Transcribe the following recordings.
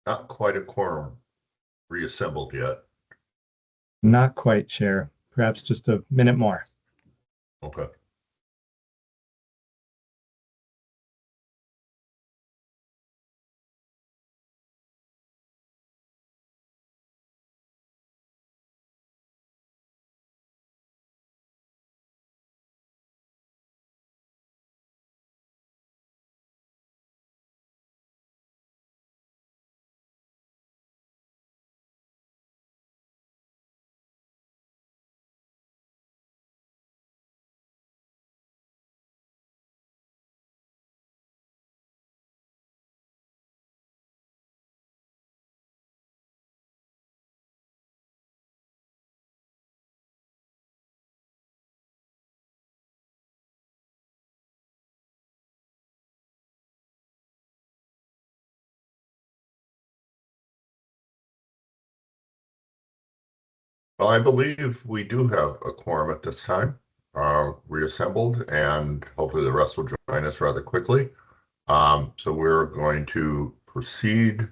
Not quite a quorum reassembled yet. Not quite, Chair. Perhaps just a minute more. Okay. Well, I believe we do have a quorum at this time, reassembled, and hopefully the rest will join us rather quickly. So we're going to proceed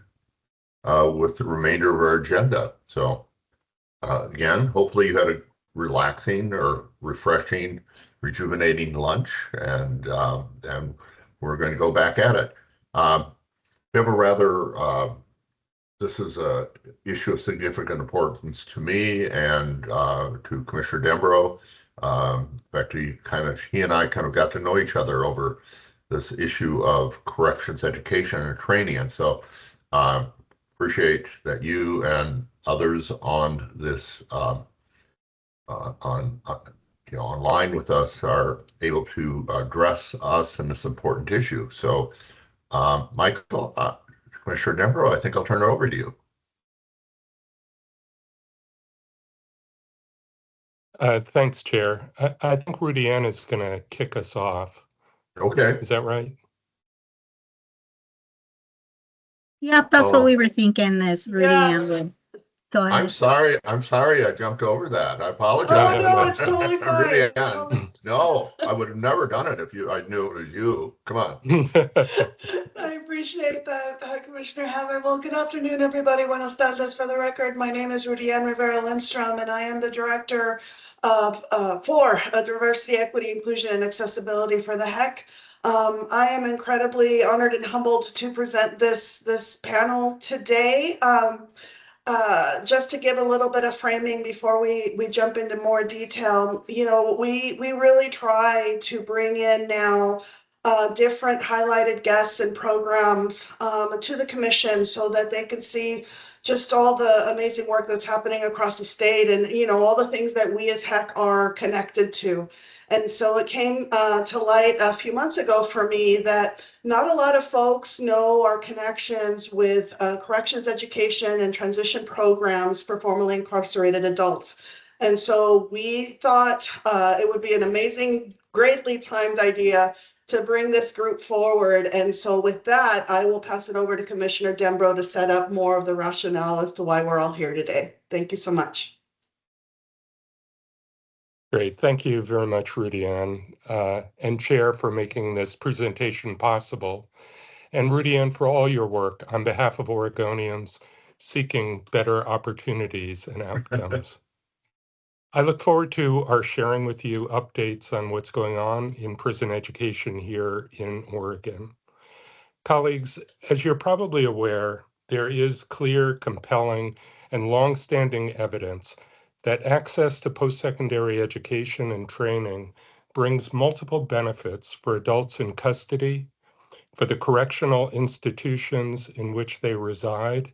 with the remainder of our agenda. So again, hopefully you had a relaxing or refreshing, rejuvenating lunch, and we're going to go back at it. We have a rather this is a issue of significant importance to me and to Commissioner Dembro. In fact, he and I kind of got to know each other over this issue of corrections education and training. And so appreciate that you and others on this online with us are able to address us in this important issue. So Michael, Commissioner Dembro, I think I'll turn it over to you. Thanks, Chair. I think Rudy Ann is going to kick us off. Okay. Is that right? Yep, that's what we were thinking, is Rudy Ann would Go I'm ahead. sorry. I'm sorry I jumped over that. I Oh, apologize. no, it's totally fine. Really It's am. totally. No, I would have never done it if I knew it was you. Come on. I appreciate that, Commissioner Hammond. Well, good afternoon, everybody. Buenas tardes for the record. My name is Rudy Ann Rivera Lindstrom, and I am the Director of for Diversity, Equity, Inclusion, and Accessibility for the HECC. I am incredibly honored and humbled to present this panel today. Just to give a little bit of framing before we jump into more detail, you know, we really try to bring in now different highlighted guests and programs to the commission so that they can see just all the amazing work that's happening across the state and, you know, all the things that we as HECC are connected to. And so it came to light a few months ago for me that not a lot of folks know our connections with corrections education and transition programs for formerly incarcerated adults. And so we thought it would be an amazing, greatly timed idea to bring this group forward. And so with that, I will pass it over to Commissioner Dembro to set up more of the rationale as to why we're all here today. Thank you so much. Great. Thank you very much, Rudy Ann, and Chair for making this presentation possible. And Rudy Ann, for all your work on behalf of Oregonians seeking better opportunities and outcomes. I look forward to our sharing with you updates on what's going on in prison education here in Oregon. Colleagues, as you're probably aware, there is clear, compelling, and long-standing evidence that access to post-secondary education and training brings multiple benefits for adults in custody, for the correctional institutions in which they reside,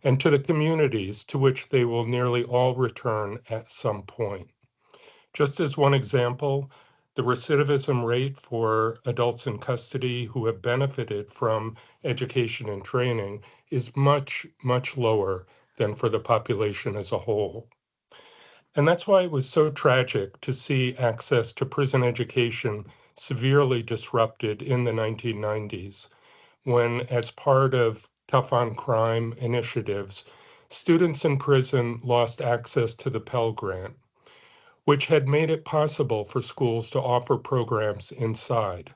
and to the communities to which they will nearly all return at some point. Just as one example, the recidivism rate for adults in custody who have benefited from education and training is much, much lower than for the population as a whole. And that's why it was so tragic to see access to prison education severely disrupted in the 1990s, when, as part of tough on crime initiatives, students in prison lost access to the Pell Grant, which had made it possible for schools to offer programs inside.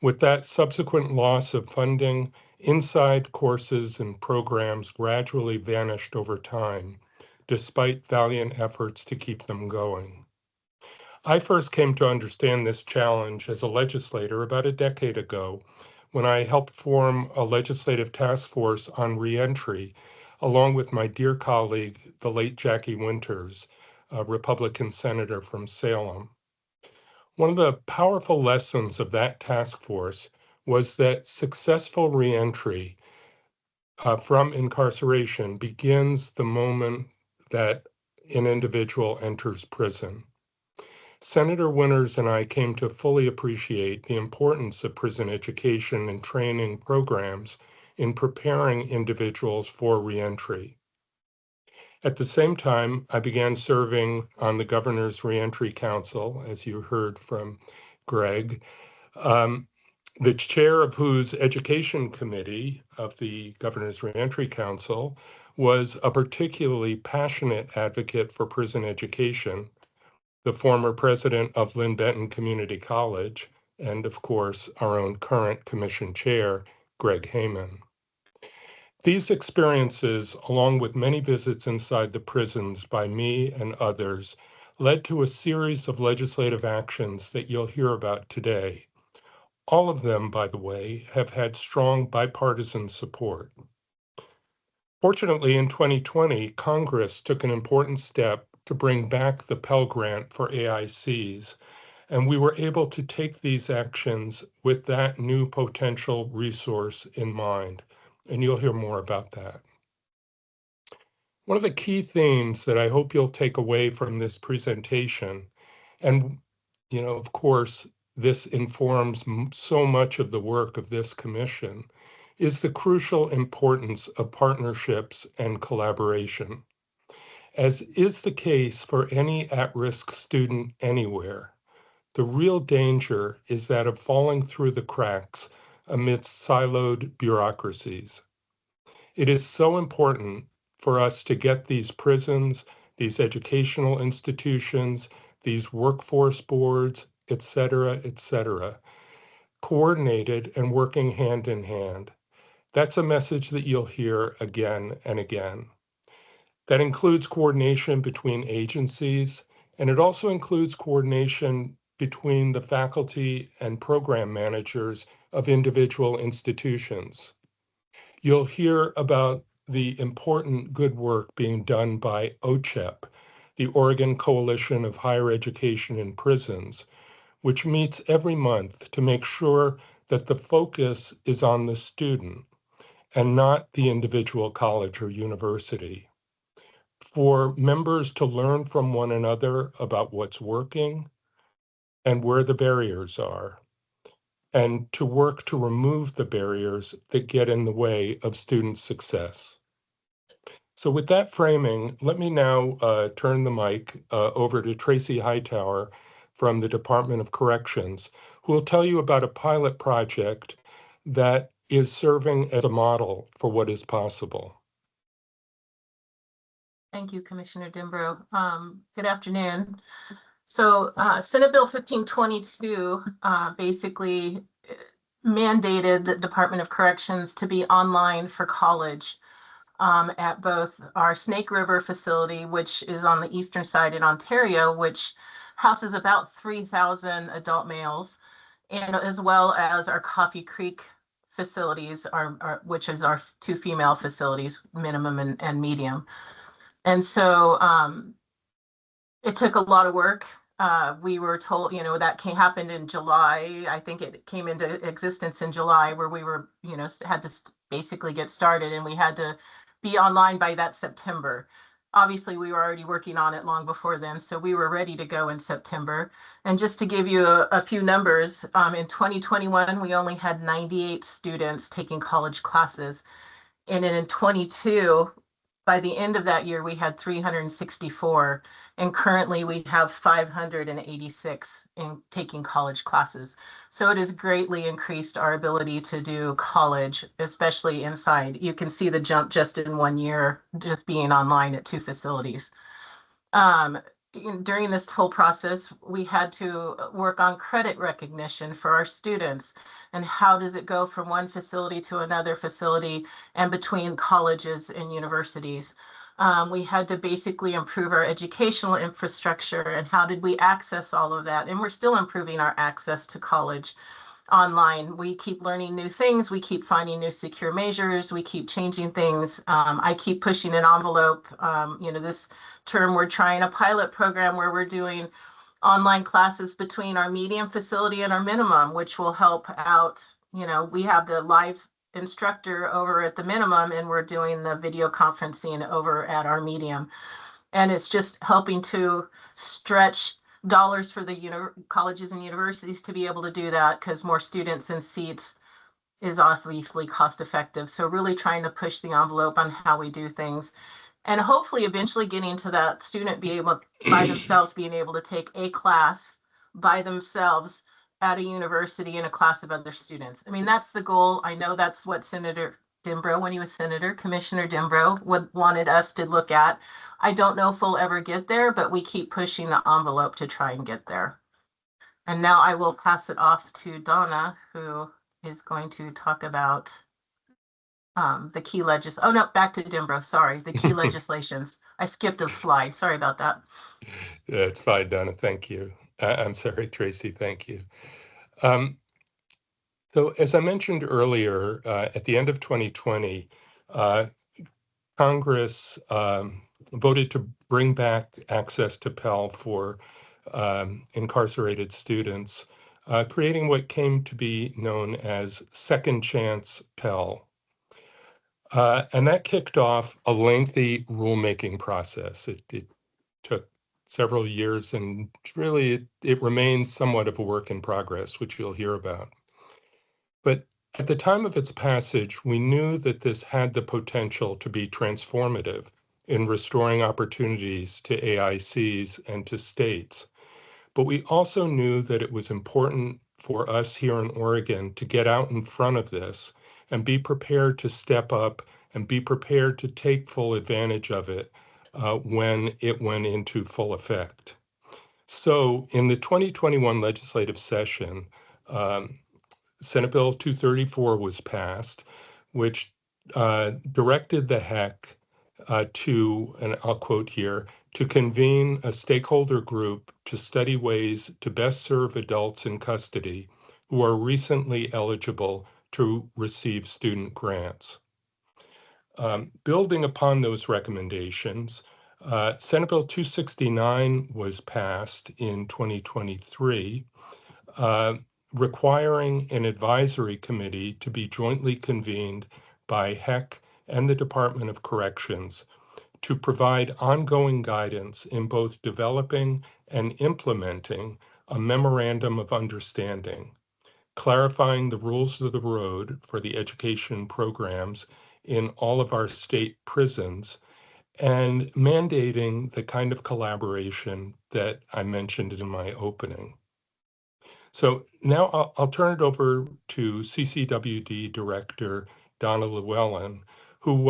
With that subsequent loss of funding, inside courses and programs gradually vanished over time, despite valiant efforts to keep them going. I first came to understand this challenge as a legislator about a decade ago when I helped form a legislative task force on reentry, along with my dear colleague, the late Jackie Winters, a Republican senator from Salem. One of the powerful lessons of that task force was that successful reentry from incarceration begins the moment that an individual enters prison. Senator Winters and I came to fully appreciate the importance of prison education and training programs in preparing individuals for reentry. At the same time, I began serving on the Governor's Reentry Council, as you heard from Greg, the chair of whose education committee of the Governor's Reentry Council was a particularly passionate advocate for prison education, the former president of Lynn Benton Community College, and of course, our own current commission chair, Greg Heyman. These experiences, along with many visits inside the prisons by me and others, led to a series of legislative actions that you'll hear about today. All of them, by the way, have had strong bipartisan support. Fortunately, in 2020, Congress took an important step to bring back the Pell Grant for AICs, and we were able to take these actions with that new potential resource in mind. And you'll hear more about that. One of the key themes that I hope you'll take away from this presentation, and of course, this informs so much of the work of this commission, is the crucial importance of partnerships and collaboration. As is the case for any at-risk student anywhere, the real danger is that of falling through the cracks amidst siloed bureaucracies. It is so important for us to get these prisons, these educational institutions, these workforce boards, et cetera, coordinated and working hand in hand. That's a message that you'll hear again and again. That includes coordination between agencies, and it also includes coordination between the faculty and program managers of individual institutions. You'll hear about the important good work being done by OCHEP, the Oregon Coalition of Higher Education in Prisons, which meets every month to make sure that the focus is on the student and not the individual college or university. For members to learn from one another about what's working and where the barriers are, and to work to remove the barriers that get in the way of student success. So with that framing, let me now turn the mic over to Tracy Hightower from the Department of Corrections, who will tell you about a pilot project that is serving as a model for what is possible. Thank you, Commissioner Dimbro. Good afternoon. So Senate Bill 1522 basically mandated the Department of Corrections to be online for college at both our Snake River facility, which is on the eastern side in Ontario, which houses about 3,000 adult males, and as well as our Coffee Creek facilities, which is our 2 female facilities, minimum and medium. And so it took a lot of work. We were told, that happened in July. I think it came into existence in July, where we were, had to basically get started, and we had to be online by that September. Obviously, we were already working on it long before then, so we were ready to go in September. And just to give you a few numbers, in 2021, we only had 98 students taking college classes. And then in 22, by the end of that year, we had 364, and currently we have 586 in taking college classes. So it has greatly increased our ability to do college, especially inside. You can see the jump just in 1 year, just being online at 2 facilities. During this whole process, we had to work on credit recognition for our students, and how does it go from one facility to another facility and between colleges and universities. We had to basically improve our educational infrastructure, and how did we access all of that? And we're still improving our access to college online. We keep learning new things. We keep finding new secure measures. We keep changing things. I keep pushing an envelope. This term, we're trying a pilot program where we're doing online classes between our medium facility and our minimum, which will help out. We have the live instructor over at the minimum, and we're doing the video conferencing over at our medium. And it's just helping to stretch dollars for the colleges and universities to be able to do that, because more students and seats is obviously cost effective. So really trying to push the envelope on how we do things, and hopefully eventually getting to that student being able to take a class by themselves at a university in a class of other students. I mean, that's the goal. I know that's what Senator Dimbro, when he was Senator, Commissioner Dimbro wanted us to look at. I don't know if we'll ever get there, but we keep pushing the envelope to try and get there. And now I will pass it off to Donna, who is going to talk about the key back to Dimbro, sorry, the key legislations. I skipped a slide, sorry about that. Yeah, it's fine, Donna, thank you. I'm sorry, Tracy, thank you. So as I mentioned earlier, at the end of 2020, Congress voted to bring back access to Pell for incarcerated students, creating what came to be known as Second Chance Pell. And that kicked off a lengthy rulemaking process. It took several years, and really it remains somewhat of a work in progress, which you'll hear about. But at the time of its passage, we knew that this had the potential to be transformative in restoring opportunities to AICs and to states. But we also knew that it was important for us here in Oregon to get out in front of this and be prepared to step up and be prepared to take full advantage of it when it went into full effect. So in the 2021 legislative session, Senate Bill 234 was passed, which directed the HECC to, and I'll quote here, to convene a stakeholder group to study ways to best serve adults in custody who are recently eligible to receive student grants. Building upon those recommendations, Senate Bill 269 was passed in 2023, requiring an advisory committee to be jointly convened by HECC and the Department of Corrections to provide ongoing guidance in both developing and implementing a memorandum of understanding, clarifying the rules of the road for the education programs in all of our state prisons, and mandating the kind of collaboration that I mentioned in my opening. So now I'll turn it over to CCWD Director Donna Llewellyn, who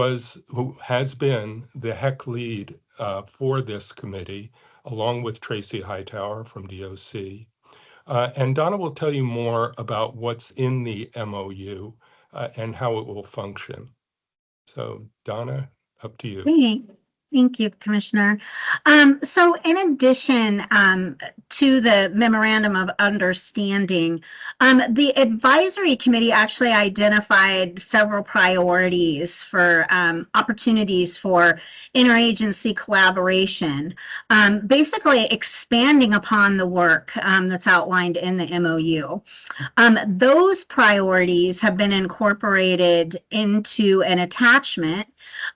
has been the HECC lead for this committee, along with Tracy Hightower from DOC. And Donna will tell you more about what's in the MOU and how it will function. So Donna, up to you. Thank you, Commissioner. So in addition to the Memorandum of Understanding, the Advisory Committee actually identified several priorities for opportunities for interagency collaboration, basically expanding upon the work that's outlined in the MOU. Those priorities have been incorporated into an attachment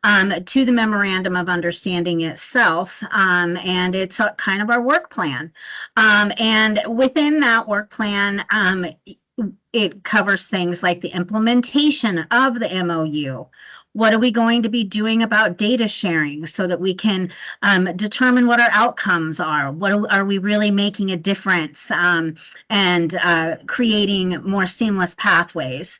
to the Memorandum of Understanding itself, and it's kind of our work plan. And within that work plan, it covers things like the implementation of the MOU. What are we going to be doing about data sharing so that we can determine what our outcomes are? What are we really making a difference and creating more seamless pathways?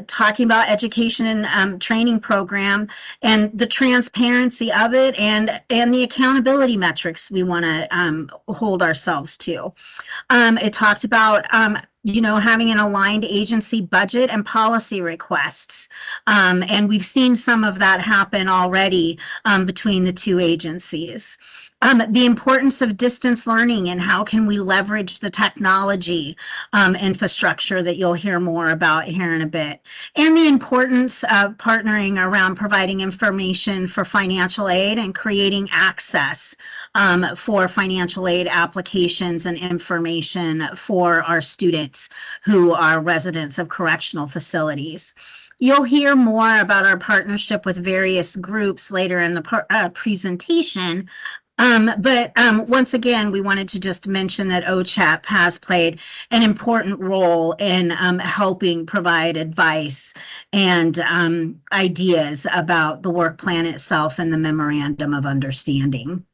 Talking about education and training program and the transparency of it and the accountability metrics we want to hold ourselves to. It talked about having an aligned agency budget and policy requests. And we've seen some of that happen already between the two agencies. The importance of distance learning and how can we leverage the technology infrastructure that you'll hear more about here in a bit. And the importance of partnering around providing information for financial aid and creating access for financial aid applications and information for our students who are residents of correctional facilities. You'll hear more about our partnership with various groups later in the presentation. But once again, we wanted to just mention that OCHAP has played an important role in helping provide advice and ideas about the work plan itself and the Memorandum of Understanding.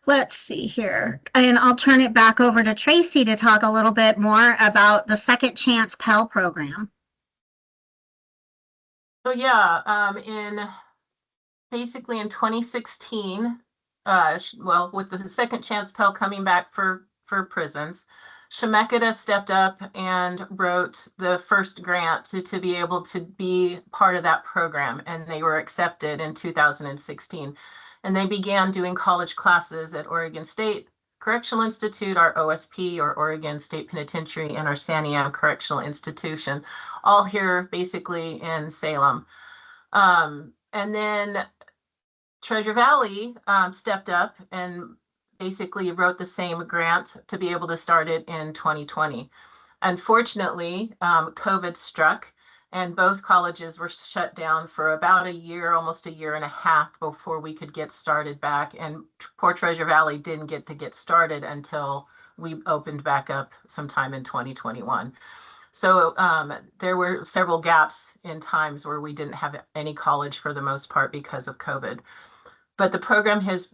Let's see here, and I'll turn it back over to Tracy to talk a little bit more about the Second Chance Pell Program. So yeah, basically in 2016, well, with the Second Chance Pell coming back for prisons, Chemeketa stepped up and wrote the first grant to be able to be part of that program, and they were accepted in 2016. And they began doing college classes at Oregon State Correctional Institute, our OSP, or Oregon State Penitentiary, and our Santiam Correctional Institution, all here basically in Salem. And then Treasure Valley stepped up and basically wrote the same grant to be able to start it in 2020. Unfortunately, COVID struck, and both colleges were shut down for about a year, almost a year and a half before we could get started back. And poor Treasure Valley didn't get started until we opened back up sometime in 2021. So there were several gaps in times where we didn't have any college for the most part because of COVID. But the program has,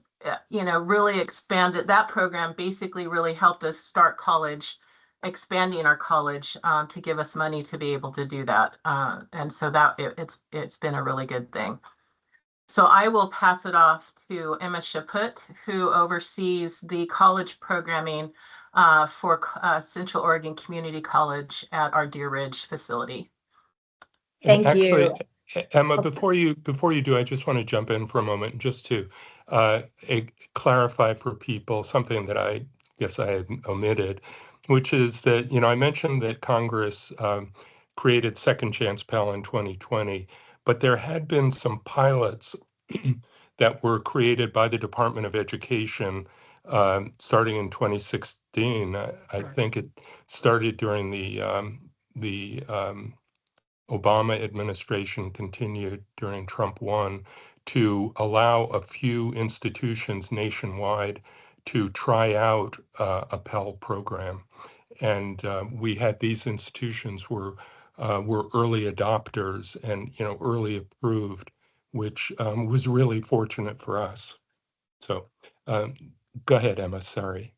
really expanded. That program basically really helped us start college expanding our college to give us money to be able to do that. And so it's been a really good thing. So I will pass it off to Emma Chaput, who oversees the college programming for Central Oregon Community College at our Deer Ridge facility. And Thank you. Emma, before you do, I just want to jump in for a moment just to clarify for people something that I guess I had omitted, which is that, I mentioned that Congress created Second Chance Pell in 2020, but there had been some pilots that were created by the Department of Education starting in 2016. I think it started during the Obama administration, continued during Trump 1, to allow a few institutions nationwide to try out a Pell program. And we had these institutions were early adopters and early approved, which was really fortunate for us. So go ahead, Emma. Sorry.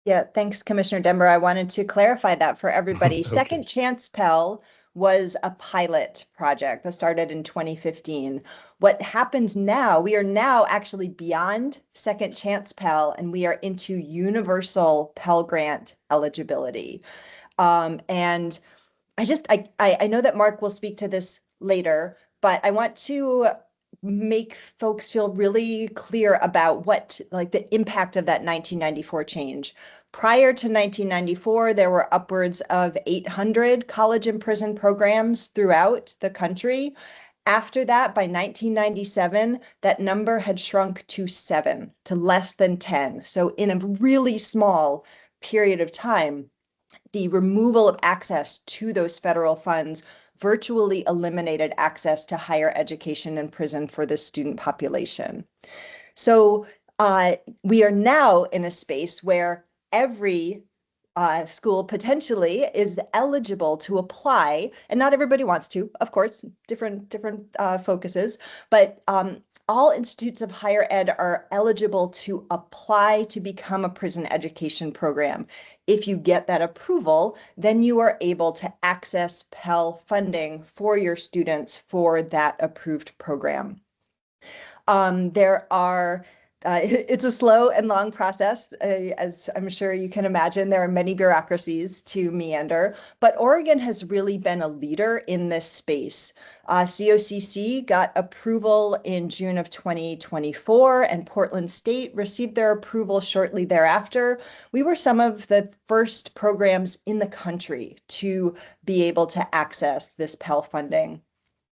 Yeah, thanks, Commissioner Denber. I wanted to clarify that for everybody. Okay. Second Chance Pell was a pilot project that started in 2015. What happens now, we are now actually beyond Second Chance Pell, and we are into universal Pell Grant eligibility. And I know that Mark will speak to this later, but I want to make folks feel really clear about what, like, the impact of that 1994 change. Prior to 1994, there were upwards of 800 college and prison programs throughout the country. After that, by 1997, that number had shrunk to 7, to less than 10. So in a really small period of time, the removal of access to those federal funds virtually eliminated access to higher education and prison for the student population. So we are now in a space where every school potentially is eligible to apply, and not everybody wants to, of course, different focuses, but all institutes of higher ed are eligible to apply to become a prison education program. If you get that approval, then you are able to access Pell funding for your students for that approved program. It's a slow and long process, as I'm sure you can imagine. There are many bureaucracies to meander, but Oregon has really been a leader in this space. COCC got approval in June of 2024, and Portland State received their approval shortly thereafter. We were some of the first programs in the country to be able to access this Pell funding.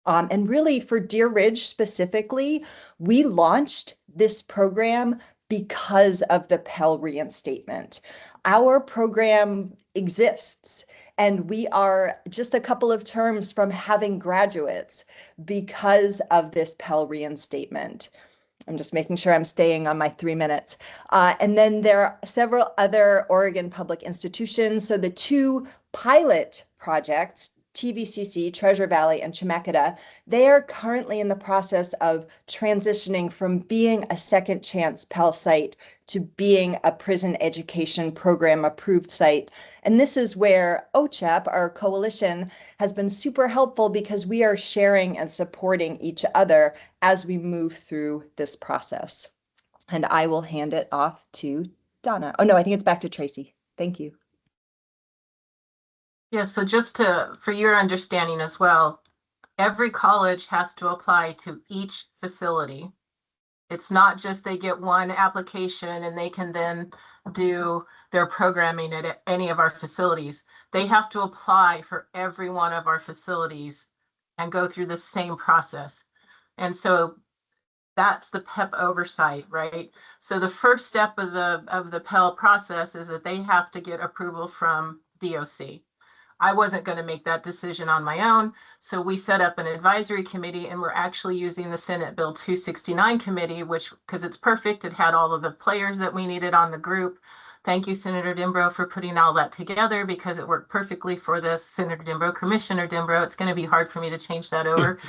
And really, for Deer Ridge specifically, we launched this program because of the Pell reinstatement. Our program exists, and we are just a couple of terms from having graduates because of this Pell reinstatement. I'm just making sure I'm staying on my 3 minutes. And then there are several other Oregon public institutions. So the 2 pilot projects, TVCC, Treasure Valley, and Chemeketa, they are currently in the process of transitioning from being a Second Chance Pell site to being a prison education program approved site. And this is where OCHEP, our coalition, has been super helpful because we are sharing and supporting each other as we move through this process. And I will hand it off to Donna. Oh, no, I think it's back to Tracy. Thank you. Yeah, so just for your understanding as well, every college has to apply to each facility. It's not just they get one application and they can then do their programming at any of our facilities. They have to apply for every one of our facilities and go through the same process. And so that's the PEP oversight, right? So the first step of the Pell process is that they have to get approval from DOC. I wasn't going to make that decision on my own. So we set up an advisory committee, and we're actually using the Senate Bill 269 committee, which, because it's perfect, it had all of the players that we needed on the group. Thank you, Senator Denbrough, for putting all that together, because it worked perfectly for this. Senator Denbrough, Commissioner Denbrough, it's going to be hard for me to change that over.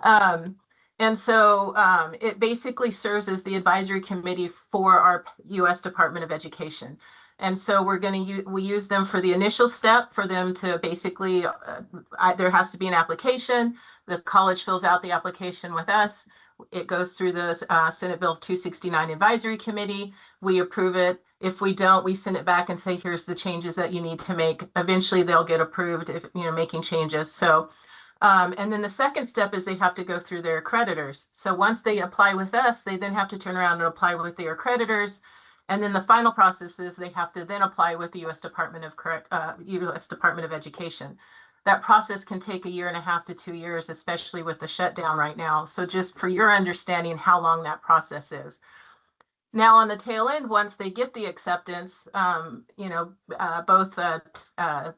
And so it basically serves as the advisory committee for our U.S. Department of Education. And so we use them for the initial step for them to basically, there has to be an application. The college fills out the application with us. It goes through the Senate Bill 269 Advisory Committee. We approve it. If we don't, we send it back and say, here's the changes that you need to make. Eventually they'll get approved if, making changes. So, and then the second step is they have to go through their accreditors. So once they apply with us, they then have to turn around and apply with their accreditors. And then the final process is they have to then apply with the U.S. Department of Education. That process can take 1.5 to 2 years, especially with the shutdown right now. So just for your understanding how long that process is. Now on the tail end, once they get the acceptance, both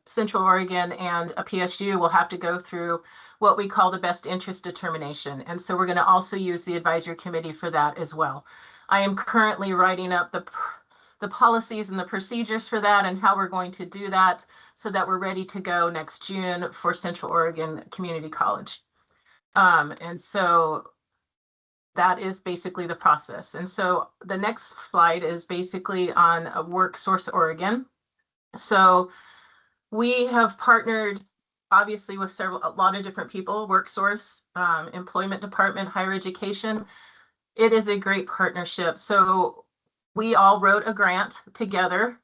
Central Oregon and a PSU will have to go through what we call the best interest determination. And so we're going to also use the advisory committee for that as well. I am currently writing up the policies and the procedures for that and how we're going to do that so that we're ready to go next June for Central Oregon Community College. And so that is basically the process. And so the next slide is basically on WorkSource Oregon. So we have partnered obviously with a lot of different people, WorkSource, Employment Department, Higher Education. It is a great partnership. So we all wrote a grant together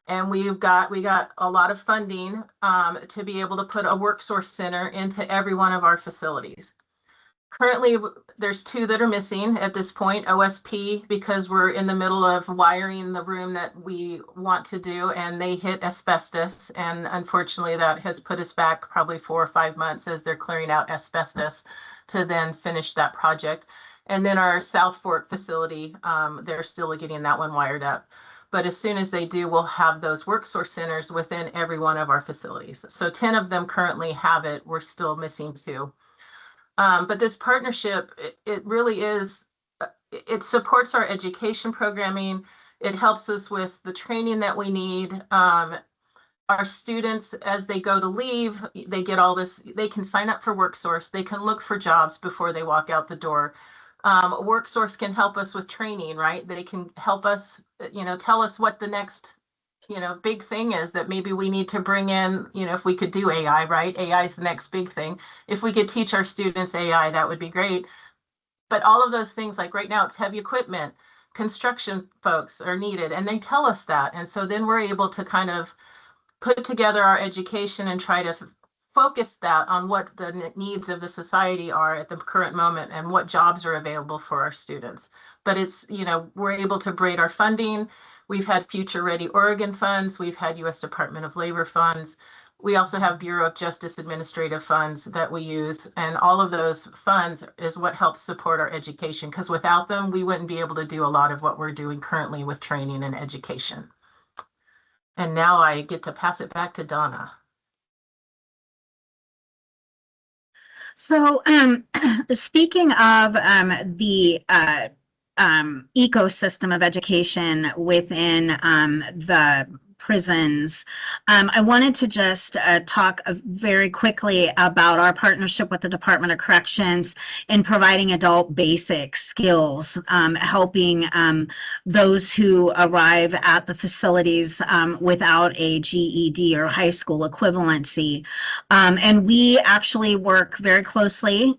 and we got a lot of funding to be able to put a WorkSource center into every one of our facilities. Currently, there's 2 that are missing at this point, OSP, because we're in the middle of wiring the room that we want to do, and they hit asbestos. And unfortunately, that has put us back probably 4 or 5 months as they're clearing out asbestos to then finish that project. And then our South Fork facility, they're still getting that one wired up. But as soon as they do, we'll have those WorkSource centers within every one of our facilities. So 10 of them currently have it. We're still missing 2. But this partnership, it really is, it supports our education programming. It helps us with the training that we need. Our students, as they go to leave, they get all this, they can sign up for WorkSource. They can look for jobs before they walk out the door. WorkSource can help us with training, right? They can help us, tell us what the next, big thing is that maybe we need to bring in, if we could do AI, right? AI is the next big thing. If we could teach our students AI, that would be great. But all of those things, like right now, it's heavy equipment, construction folks are needed, and they tell us that. And so then we're able to kind of put together our education and try to focus that on what the needs of the society are at the current moment and what jobs are available for our students. But it's, we're able to braid our funding. We've had Future Ready Oregon funds. We've had U.S. Department of Labor funds. We also have Bureau of Justice administrative funds that we use. And all of those funds is what helps support our education, because without them, we wouldn't be able to do a lot of what we're doing currently with training and education. And now I get to pass it back to Donna. So speaking of the ecosystem of education within the prisons, I wanted to just talk very quickly about our partnership with the Department of Corrections in providing adult basic skills, helping those who arrive at the facilities without a GED or high school equivalency. And we actually work very closely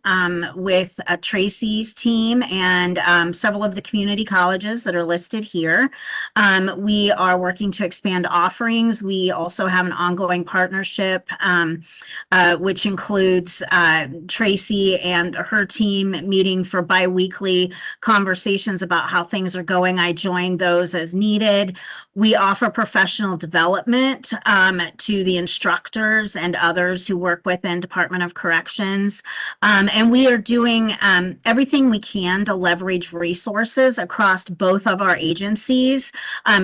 with Tracy's team and several of the community colleges that are listed here. We are working to expand offerings. We also have an ongoing partnership, which includes Tracy and her team meeting for bi-weekly conversations about how things are going. I joined those as needed. We offer professional development to the instructors and others who work within Department of Corrections. And we are doing everything we can to leverage resources across both of our agencies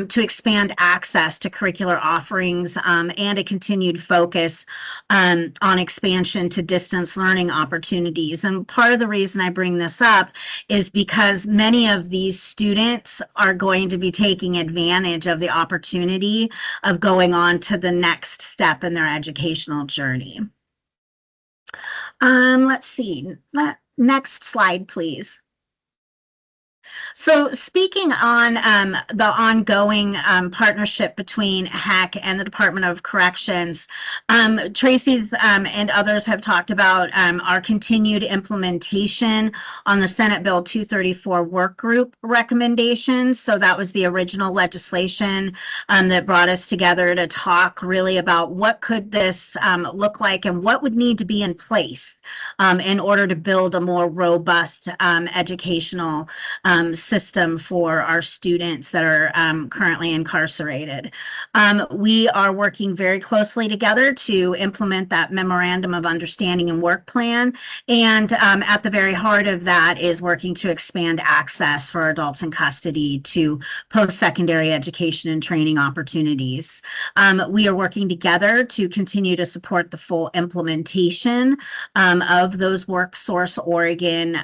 to expand access to curricular offerings and a continued focus on expansion to distance learning opportunities. And part of the reason I bring this up is because many of these students are going to be taking advantage of the opportunity of going on to the next step in their educational journey. Let's see, next slide, please. So speaking on the ongoing partnership between HECC and the Department of Corrections, Tracy's and others have talked about our continued implementation on the Senate Bill 234 work group recommendations. So that was the original legislation that brought us together to talk really about what could this look like and what would need to be in place in order to build a more robust educational system for our students that are currently incarcerated. We are working very closely together to implement that memorandum of understanding and work plan. And at the very heart of that is working to expand access for adults in custody to post-secondary education and training opportunities. We are working together to continue to support the full implementation of those WorkSource Oregon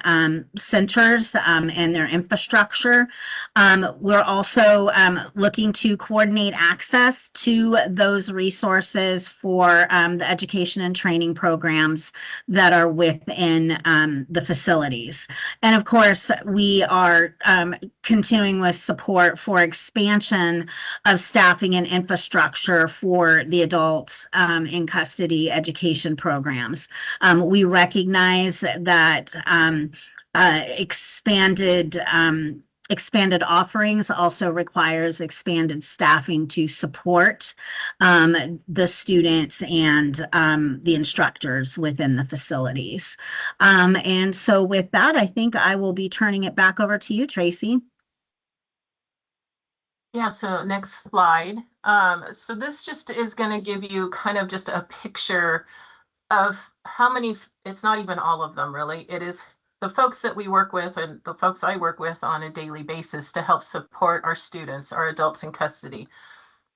centers and their infrastructure. We're also looking to coordinate access to those resources for the education and training programs that are within the facilities. And of course, we are continuing with support for expansion of staffing and infrastructure for the adults in custody education programs. We recognize that expanded offerings also requires expanded staffing to support the students and the instructors within the facilities. And so with that, I think I will be turning it back over to you, Tracy. Yeah, so next slide. So this just is going to give you kind of just a picture of how many, it's not even all of them really, it is the folks that we work with and the folks I work with on a daily basis to help support our students, our adults in custody.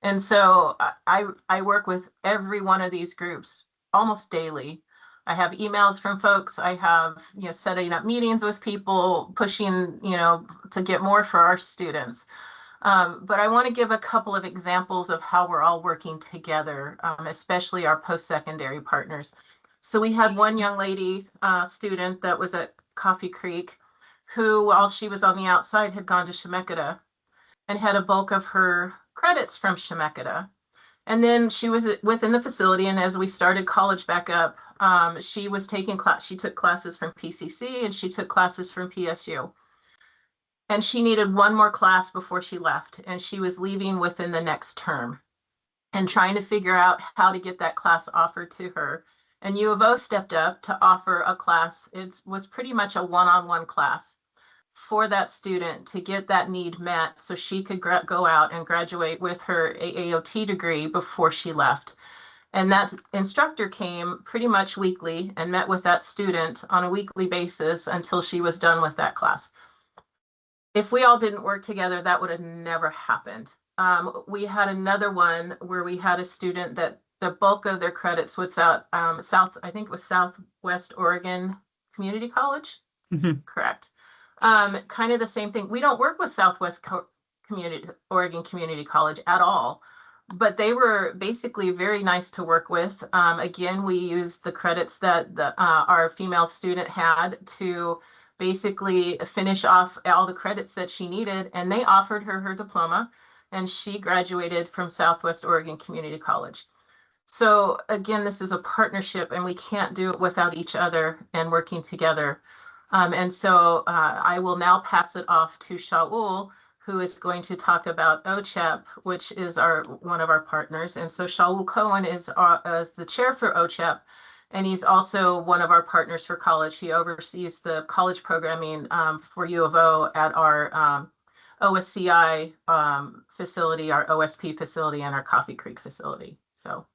And so I work with every one of these groups almost daily. I have emails from folks, I have, setting up meetings with people, pushing, to get more for our students. But I want to give a couple of examples of how we're all working together, especially our post-secondary partners. So we had one young lady, student that was at Coffee Creek, who, while she was on the outside, had gone to Chemeketa and had a bulk of her credits from Chemeketa. And then she was within the facility, and as we started college back up, she was taking class. She took classes from PCC and she took classes from PSU. And she needed one more class before she left, and she was leaving within the next term and trying to figure out how to get that class offered to her. And U of O stepped up to offer a class. It was pretty much a one-on-one class for that student to get that need met so she could go out and graduate with her AAOT degree before she left. And that instructor came pretty much weekly and met with that student on a weekly basis until she was done with that class. If we all didn't work together, that would have never happened. We had another one where we had a student that the bulk of their credits was out I think it was Southwest Oregon Community College. Mm-hmm. Correct. Kind of the same thing. We don't work with Southwest Oregon Community College at all, but they were basically very nice to work with. Again, we used the credits that our female student had to basically finish off all the credits that she needed, and they offered her her diploma, and she graduated from Southwest Oregon Community College. So again, this is a partnership, and we can't do it without each other and working together. And so I will now pass it off to Shaul, who is going to talk about OCHEP, which is one of our partners. And so Shaul Cohen is the chair for OCHEP, and he's also one of our partners for college. He oversees the college programming for U of O at our OSCI facility, our OSP facility, and our Coffee Creek facility. So.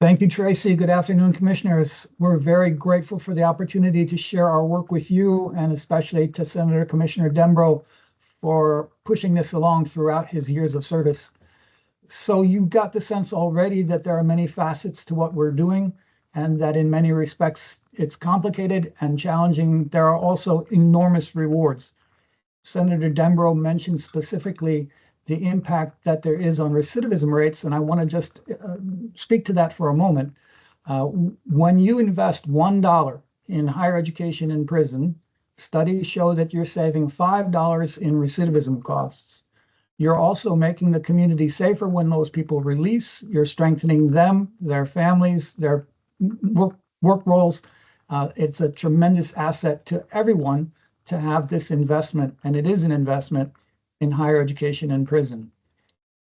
Thank you, Tracy. Good afternoon, commissioners. We're very grateful for the opportunity to share our work with you, and especially to Senator Commissioner Dembro for pushing this along throughout his years of service. So you got the sense already that there are many facets to what we're doing, and that in many respects it's complicated and challenging. There are also enormous rewards. Senator Dembro mentioned specifically the impact that there is on recidivism rates, and I want to just speak to that for a moment. When you invest $1 in higher education in prison, Studies show that you're saving $5 in recidivism costs. You're also making the community safer when those people release. You're strengthening them, their families, their work roles. It's a tremendous asset to everyone to have this investment, and it is an investment in higher education and prison.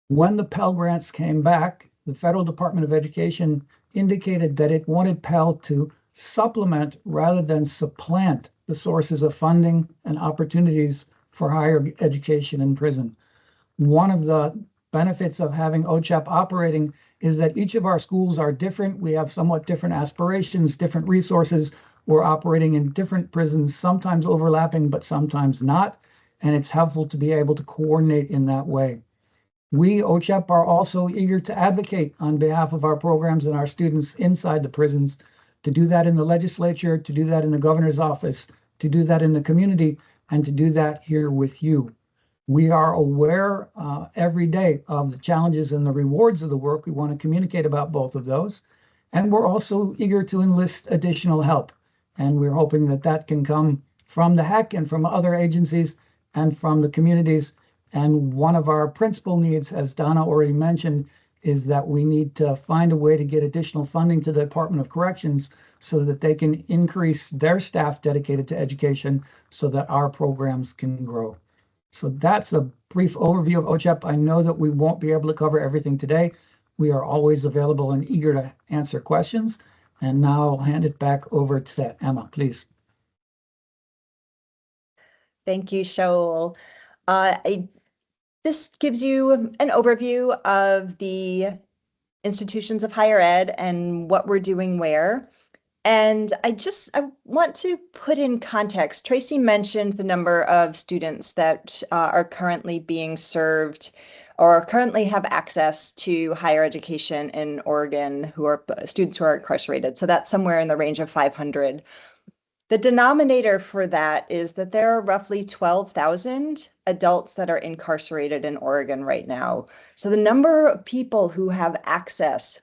When the Pell Grants came back, the Federal Department of Education indicated that it wanted Pell to supplement rather than supplant the sources of funding and opportunities for higher education in prison. One of the benefits of having OCHAP operating is that each of our schools are different. We have somewhat different aspirations, different resources. We're operating in different prisons, sometimes overlapping, but sometimes not. And it's helpful to be able to coordinate in that way. We, OCHAP, are also eager to advocate on behalf of our programs and our students inside the prisons, to do that in the legislature, to do that in the governor's office, to do that in the community, and to do that here with you. We are aware every day of the challenges and the rewards of the work. We want to communicate about both of those. And we're also eager to enlist additional help. And we're hoping that that can come from the HECC and from other agencies and from the communities. And one of our principal needs, as Donna already mentioned, is that we need to find a way to get additional funding to the Department of Corrections so that they can increase their staff dedicated to education so that our programs can grow. So that's a brief overview of OCHAP. I know that we won't be able to cover everything today. We are always available and eager to answer questions. And now I'll hand it back over to Emma, please. Thank you, Shaul. This gives you an overview of the institutions of higher ed and what we're doing where. And I want to put in context. Tracy mentioned the number of students that are currently being served or currently have access to higher education in Oregon, who are students who are incarcerated. So that's somewhere in the range of 500. The denominator for that is that there are roughly 12,000 adults that are incarcerated in Oregon right now. So the number of people who have access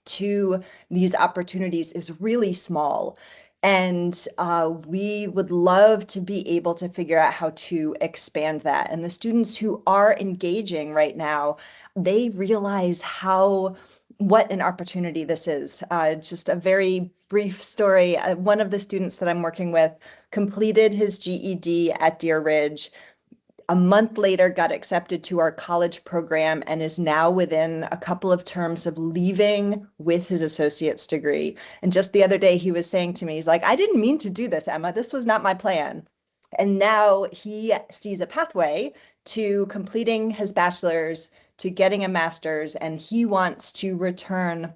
to these opportunities is really small. And we would love to be able to figure out how to expand that. And the students who are engaging right now, they realize what an opportunity this is. Just a very brief story. One of the students that I'm working with completed his GED at Deer Ridge. A month later, got accepted to our college program and is now within a couple of terms of leaving with his associate's degree. And just the other day, he was saying to me, he's like, I didn't mean to do this, Emma. This was not my plan. And now he sees a pathway to completing his bachelor's, to getting a master's, and he wants to return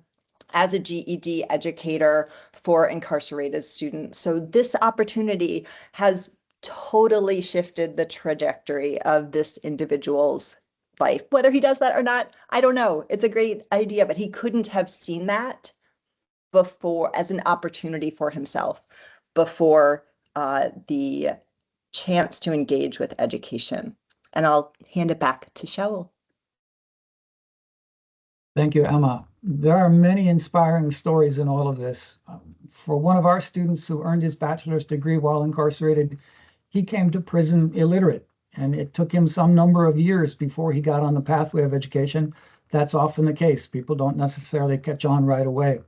as a GED educator for incarcerated students. So this opportunity has totally shifted the trajectory of this individual's life. Whether he does that or not, I don't know. It's a great idea, but he couldn't have seen that before as an opportunity for himself before the chance to engage with education. And I'll hand it back to Shaul. Thank you, Emma. There are many inspiring stories in all of this. For one of our students who earned his bachelor's degree while incarcerated, he came to prison illiterate, and it took him some number of years before he got on the pathway of education. That's often the case. People don't necessarily catch on right away.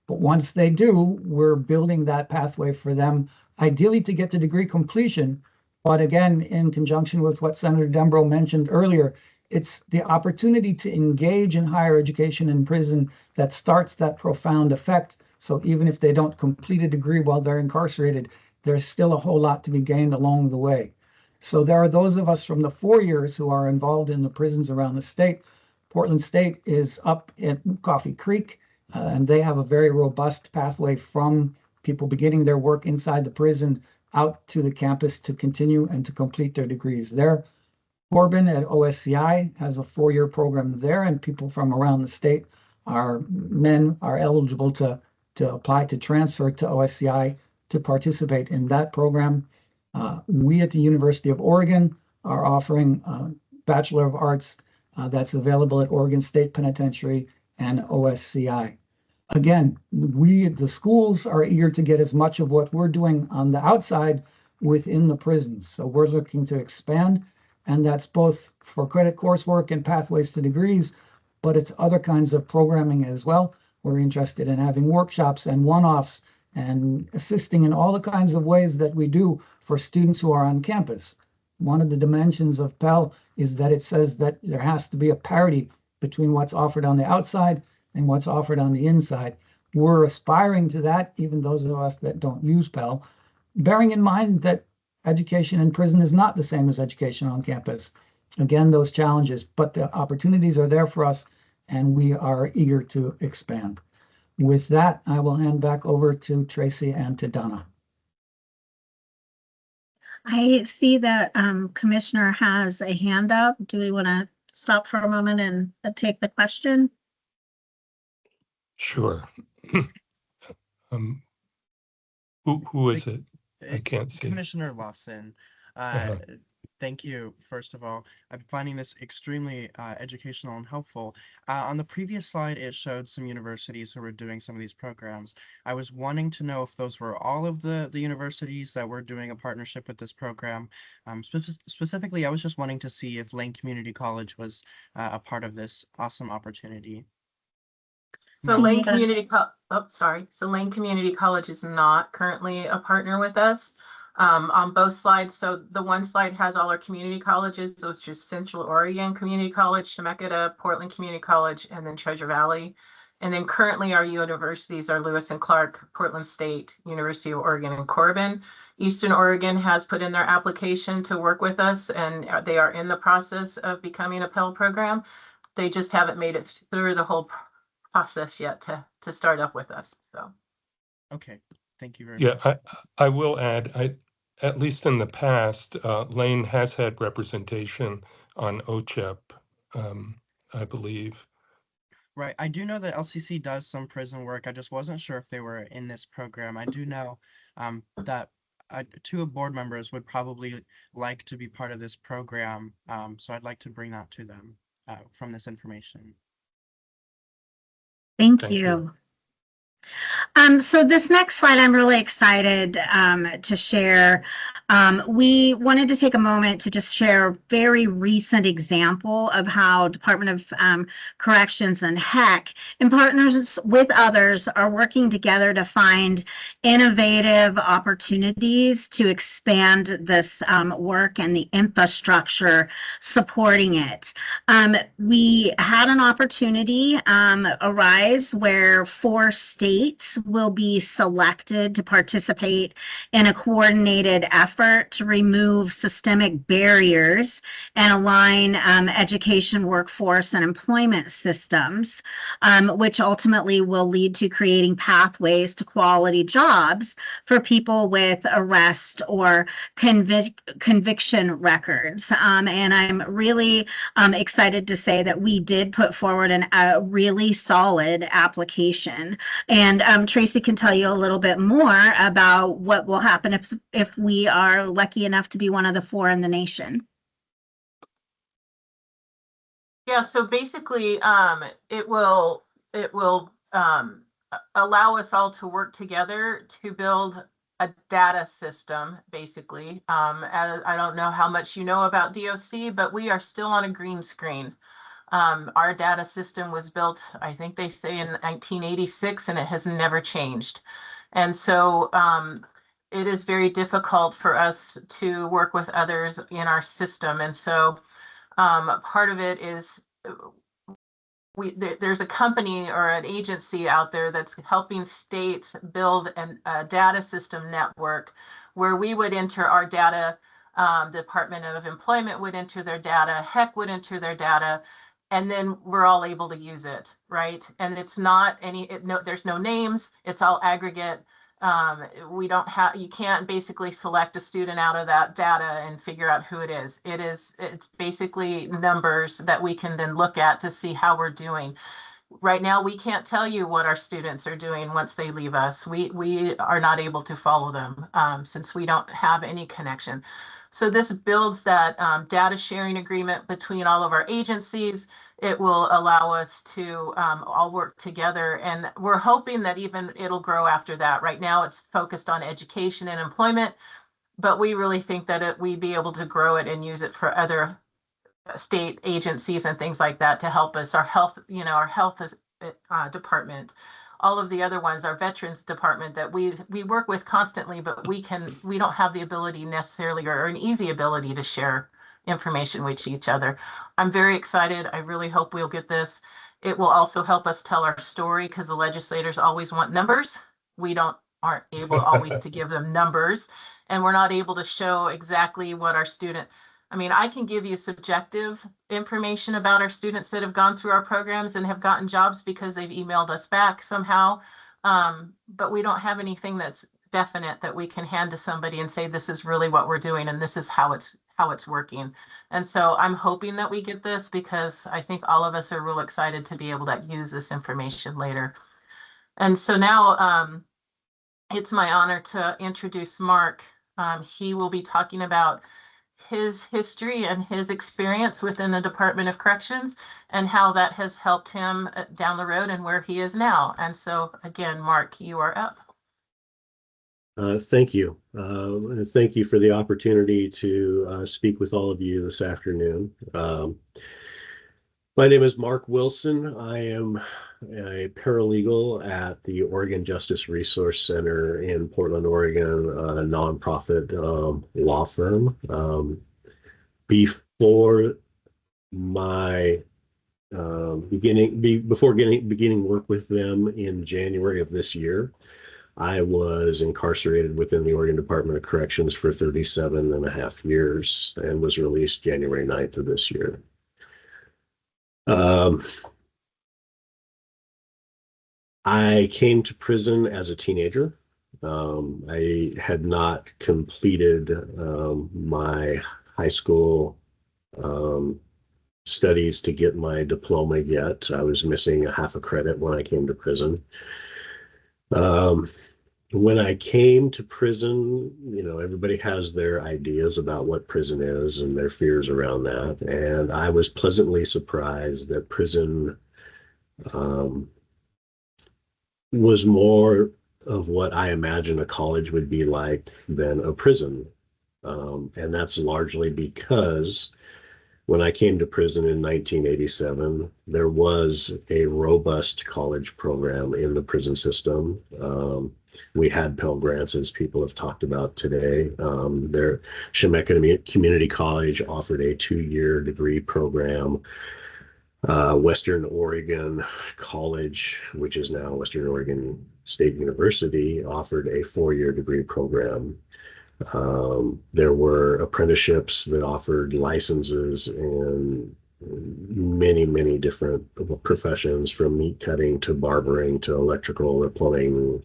But once they do, we're building that pathway for them, ideally to get to degree completion. But again, in conjunction with what Senator Dembro mentioned earlier, it's the opportunity to engage in higher education in prison that starts that profound effect. So even if they don't complete a degree while they're incarcerated, there's still a whole lot to be gained along the way. So there are those of us from the 4 years who are involved in the prisons around the state. Portland State is up at Coffee Creek, and they have a very robust pathway from people beginning their work inside the prison out to the campus to continue and to complete their degrees there. Corbin at OSCI has a 4-year program there, and people from around the state are eligible to apply to transfer to OSCI to participate in that program. We at the University of Oregon are offering a Bachelor of Arts that's available at Oregon State Penitentiary and OSCI. Again, the schools are eager to get as much of what we're doing on the outside within the prisons. So we're looking to expand, and that's both for credit coursework and pathways to degrees, but it's other kinds of programming as well. We're interested in having workshops and one-offs and assisting in all the kinds of ways that we do for students who are on campus. One of the dimensions of Pell is that it says that there has to be a parity between what's offered on the outside and what's offered on the inside. We're aspiring to that, even those of us that don't use Pell, bearing in mind that education in prison is not the same as education on campus. Again, those challenges, but the opportunities are there for us, and we are eager to expand. With that, I will hand back over to Tracy and to Donna. I see that Commissioner has a hand up. Do we want to stop for a moment and take the question? Sure. Who is it? I can't see. Commissioner Lawson, Uh-huh. thank you, first of all. I'm finding this extremely educational and helpful. On the previous slide, it showed some universities who were doing some of these programs. I was wanting to know if those were all of the universities that were doing a partnership with this program. Specifically, I was just wanting to see if Lane Community College was a part of this awesome opportunity. So No. Lane Community, So Lane Community College is not currently a partner with us on both slides. So the one slide has all our community colleges. So it's just Central Oregon Community College, Temecula, Portland Community College, and then Treasure Valley. And then currently our universities are Lewis and Clark, Portland State, University of Oregon, and Corbin. Eastern Oregon has put in their application to work with us, and they are in the process of becoming a Pell program. They just haven't made it through the whole process yet to start up with us. So Okay, thank you very Yeah, much. I will add, at least in the past, Lane has had representation on OCHEP, I believe. Right, I do know that LCC does some prison work. I just wasn't sure if they were in this program. I do know that two board members would probably like to be part of this program, so I'd like to bring that to them from this information. Thank Thank you. you. So this next slide, I'm really excited to share. We wanted to take a moment to just share a very recent example of how Department of Corrections and HECC, in partners with others, are working together to find innovative opportunities to expand this work and the infrastructure supporting it. We had an opportunity arise where 4 states will be selected to participate in a coordinated effort to remove systemic barriers and align education, workforce, and employment systems, which ultimately will lead to creating pathways to quality jobs for people with arrest or conviction records. And I'm really excited to say that we did put forward a really solid application. And Tracy can tell you a little bit more about what will happen if we are lucky enough to be one of the 4 in the nation. yeah, so basically it will allow us all to work together to build a data system, basically. I don't know how much you know about DOC, but we are still on a green screen. Our data system was built, I think they say, in 1986, and it has never changed. And so it is very difficult for us to work with others in our system. And so part of it is there's a company or an agency out there that's helping states build a data system network where we would enter our data, Department of Employment would enter their data, HECC would enter their data, and then we're all able to use it, right? And it's not there's no names, it's all aggregate. We don't have, you can't basically select a student out of that data and figure out who it is. It's basically numbers that we can then look at to see how we're doing. Right now, we can't tell you what our students are doing once they leave us. We are not able to follow them since we don't have any connection. So this builds that data sharing agreement between all of our agencies. It will allow us to all work together, and we're hoping that even it'll grow after that. Right now, it's focused on education and employment, but we really think that we'd be able to grow it and use it for other state agencies and things like that to help us. Our health, our health department, all of the other ones, our veterans department that we work with constantly, but we don't have the ability necessarily or an easy ability to share information with each other. I'm very excited. I really hope we'll get this. It will also help us tell our story because the legislators always want numbers. We aren't able always to give them numbers, and we're not able to show exactly what our student. I mean, I can give you subjective information about our students that have gone through our programs and have gotten jobs because they've emailed us back somehow. But we don't have anything that's definite that we can hand to somebody and say, this is really what we're doing and this is how it's working. And so I'm hoping that we get this because I think all of us are real excited to be able to use this information later. And so now it's my honor to introduce Mark. He will be talking about his history and his experience within the Department of Corrections and how that has helped him down the road and where he is now. And so again, Mark, you are up. Thank you. And thank you for the opportunity to speak with all of you this afternoon. My name is Mark Wilson. I am a paralegal at the Oregon Justice Resource Center in Portland, Oregon, a nonprofit law firm. Before my beginning work with them in January of this year, I was incarcerated within the Oregon Department of Corrections for 37.5 years and was released January 9th of this year. I came to prison as a teenager. I had not completed my high school studies to get my diploma yet. I was missing a half a credit when I came to prison. When I came to prison, everybody has their ideas about what prison is and their fears around that. And I was pleasantly surprised that prison was more of what I imagine a college would be like than a prison. And that's largely because when I came to prison in 1987, there was a robust college program in the prison system. We had Pell Grants, as people have talked about today. Chemeketa Community College offered a 2-year degree program. Western Oregon College, which is now Western Oregon State University, offered a 4-year degree program. There were apprenticeships that offered licenses in many, many different professions, from meat cutting to barbering to electrical or plumbing,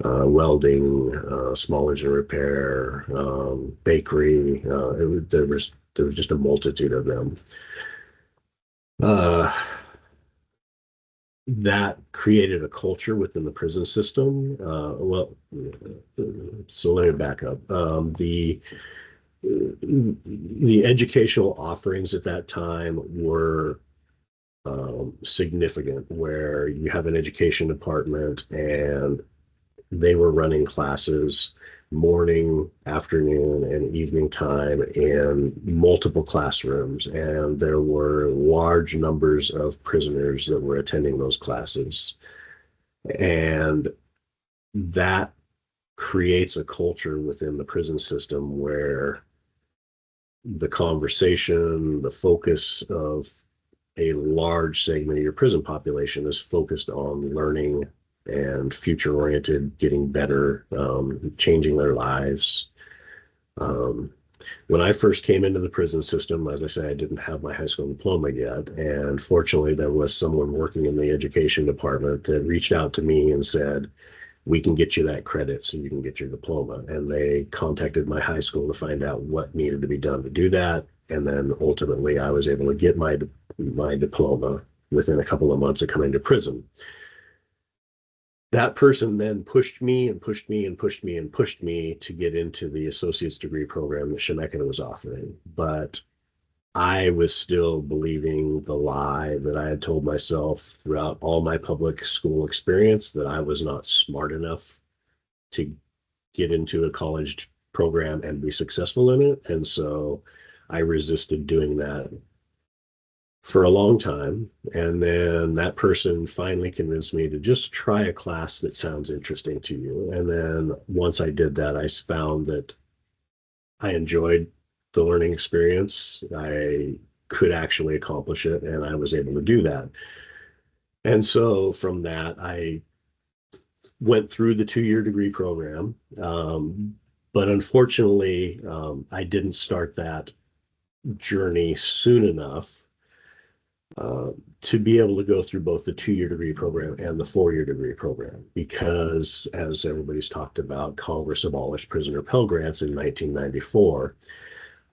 welding, small engine repair, bakery. There was just a multitude of them. That created a culture within the prison system. So let me back up. The educational offerings at that time were significant, where you have an education department and they were running classes morning, afternoon, and evening time in multiple classrooms, and there were large numbers of prisoners that were attending those classes. And that creates a culture within the prison system where the conversation, the focus of a large segment of your prison population is focused on learning and future-oriented, getting better, changing their lives. When I first came into the prison system, as I say, I didn't have my high school diploma yet. And fortunately, there was someone working in the education department that reached out to me and said, we can get you that credit so you can get your diploma. And they contacted my high school to find out what needed to be done to do that. And then ultimately, I was able to get my diploma within a couple of months of coming to prison. That person then pushed me and pushed me and pushed me and pushed me to get into the associate's degree program that Chemeketa was offering. But I was still believing the lie that I had told myself throughout all my public school experience, that I was not smart enough to get into a college program and be successful in it. And so I resisted doing that for a long time. And then that person finally convinced me to just try a class that sounds interesting to you. And then once I did that, I found that I enjoyed the learning experience. I could actually accomplish it, and I was able to do that. And so from that, I went through the 2-year degree program. But unfortunately, I didn't start that journey soon enough to be able to go through both the 2-year degree program and the 4-year degree program, because as everybody's talked about, Congress abolished prisoner Pell Grants in 1994.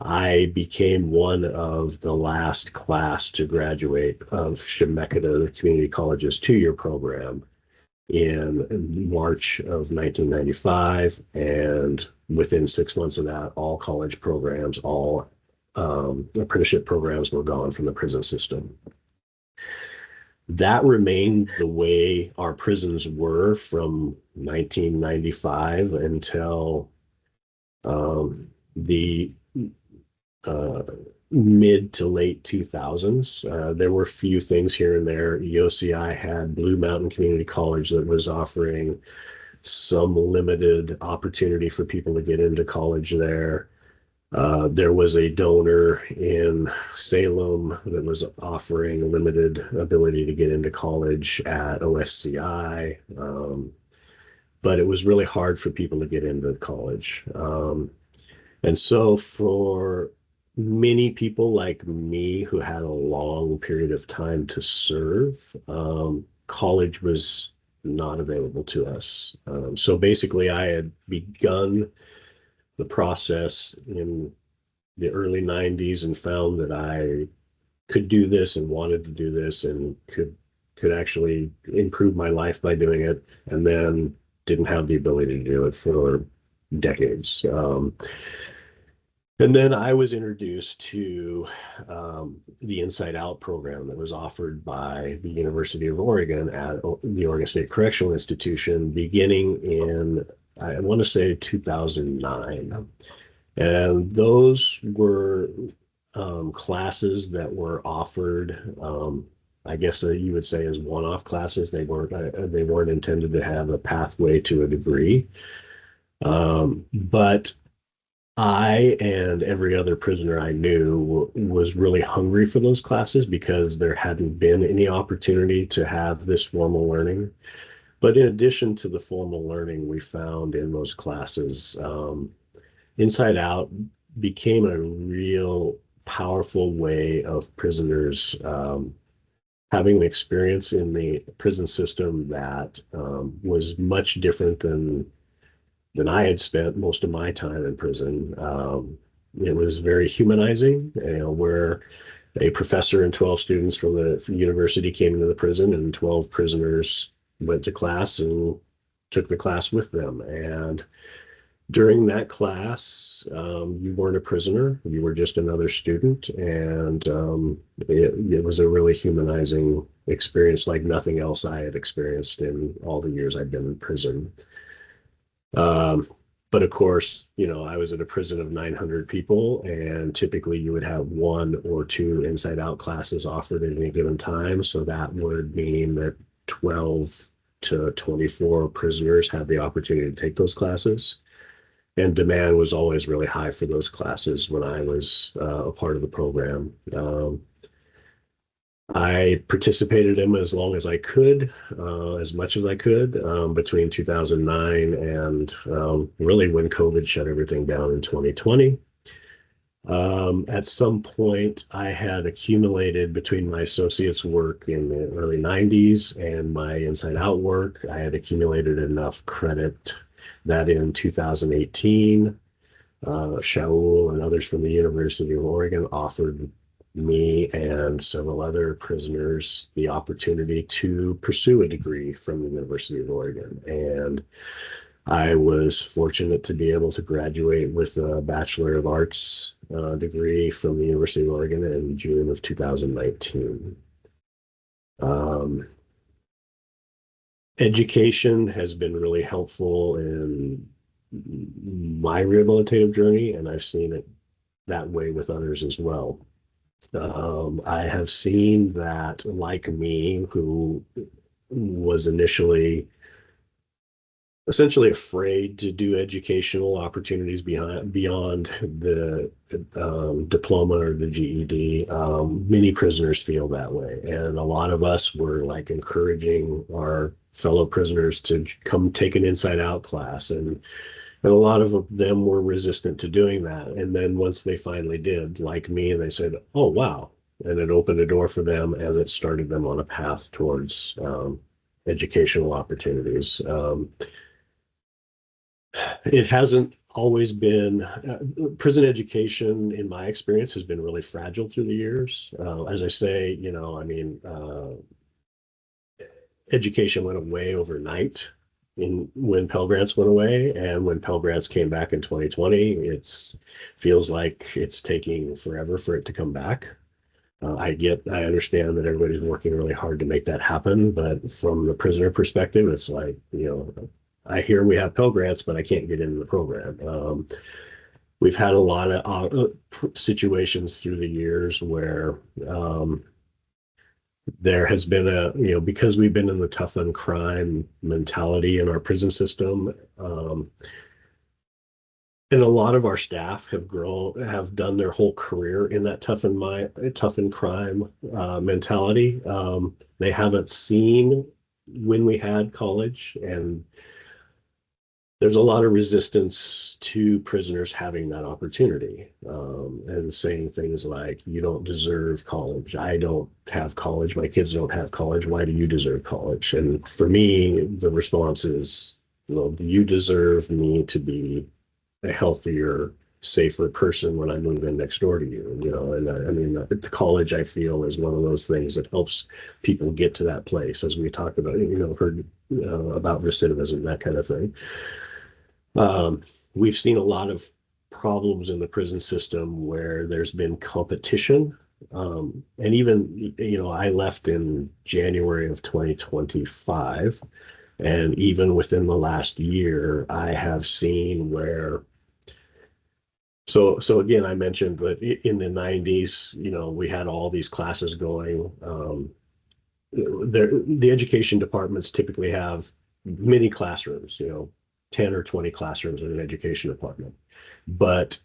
I became one of the last class to graduate of Chemeketa Community College's 2-year program in March of 1995. And within 6 months of that, all college programs, all apprenticeship programs were gone from the prison system. That remained the way our prisons were from 1995 until the mid to late 2000s. There were a few things here and there. UOCI had Blue Mountain Community College that was offering some limited opportunity for people to get into college there. There was a donor in Salem that was offering limited ability to get into college at OSCI, but it was really hard for people to get into college. And so for many people like me who had a long period of time to serve, college was not available to us. So basically I had begun the process in the early 90s and found that I could do this and wanted to do this and could actually improve my life by doing it, and then didn't have the ability to do it for decades. And then I was introduced to the Inside Out program that was offered by the University of Oregon at the Oregon State Correctional Institution beginning in, I want to say, 2009. And those were classes that were offered, I guess you would say, as one-off classes. They weren't intended to have a pathway to a degree. But I and every other prisoner I knew was really hungry for those classes because there hadn't been any opportunity to have this formal learning. But in addition to the formal learning we found in those classes, Inside Out became a real powerful way of prisoners having an experience in the prison system that was much different than I had spent most of my time in prison. It was very humanizing, where a professor and 12 students from the university came into the prison, and 12 prisoners went to class and took the class with them. And during that class, you weren't a prisoner, you were just another student. And it was a really humanizing experience like nothing else I had experienced in all the years I'd been in prison. But of course, I was at a prison of 900 people, and typically you would have 1 or 2 Inside Out classes offered at any given time. So that would mean that 12 to 24 prisoners had the opportunity to take those classes. And demand was always really high for those classes when I was a part of the program. I participated in them as long as I could, as much as I could, between 2009 and really when COVID shut everything down in 2020. At some point, I had accumulated between my associate's work in the early 90s and my Inside Out work, I had accumulated enough credit that in 2018, Shaul and others from the University of Oregon offered me and several other prisoners the opportunity to pursue a degree from the University of Oregon. And I was fortunate to be able to graduate with a Bachelor of Arts degree from the University of Oregon in June of 2019. Education has been really helpful in my rehabilitative journey, and I've seen it that way with others as well. I have seen that, like me, who was initially essentially afraid to do educational opportunities beyond the diploma or the GED. Many prisoners feel that way, and a lot of us were like encouraging our fellow prisoners to come take an inside out class, and a lot of them were resistant to doing that. And then once they finally did, like me, and they said, oh wow, and it opened a door for them as it started them on a path towards educational opportunities. It hasn't always been, prison education, in my experience, has been really fragile through the years. As I say, education went away overnight when Pell Grants went away, and when Pell Grants came back in 2020, it feels like it's taking forever for it to come back. I understand that everybody's working really hard to make that happen, but from the prisoner perspective, it's like, I hear we have Pell Grants, but I can't get into the program. We've had a lot of situations through the years where there has been because we've been in the tough on crime mentality in our prison system, and a lot of our staff have done their whole career in that tough and crime mentality. They haven't seen when we had college, and there's a lot of resistance to prisoners having that opportunity, and saying things like, you don't deserve college. I don't have college. My kids don't have college. Why do you deserve college? And for me, the response is, you deserve me to be a healthier, safer person when I move in next door to you. And college, I feel, is one of those things that helps people get to that place, as we talked about, heard about recidivism, that kind of thing. We've seen a lot of problems in the prison system where there's been competition. And even, I left in January of 2025. And even within the last year, I have seen where, so again, I mentioned that in the 90s, we had all these classes going. The education departments typically have many classrooms, 10 or 20 classrooms in an education department. But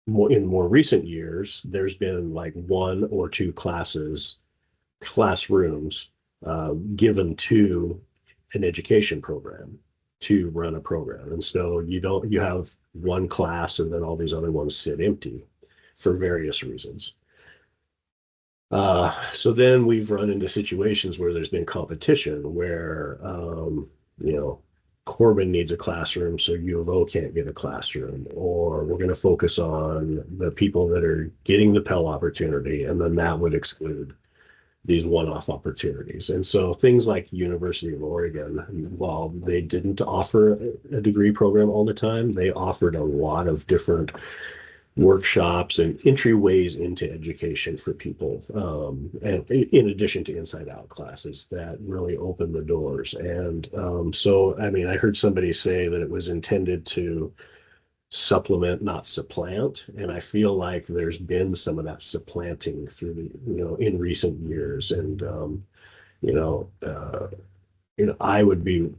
in more recent years, there's been like 1 or 2 classrooms given to an education program to run a program. And so you have one class and then all these other ones sit empty for various reasons. So then we've run into situations where there's been competition where, Corbin needs a classroom, so U of O can't get a classroom, or we're going to focus on the people that are getting the Pell opportunity, and then that would exclude these one-off opportunities. And so things like University of Oregon, while they didn't offer a degree program all the time, they offered a lot of different workshops and entryways into education for people, and in addition to inside out classes that really opened the doors. And I heard somebody say that it was intended to supplement, not supplant, and I feel like there's been some of that supplanting through the in recent years. And I would be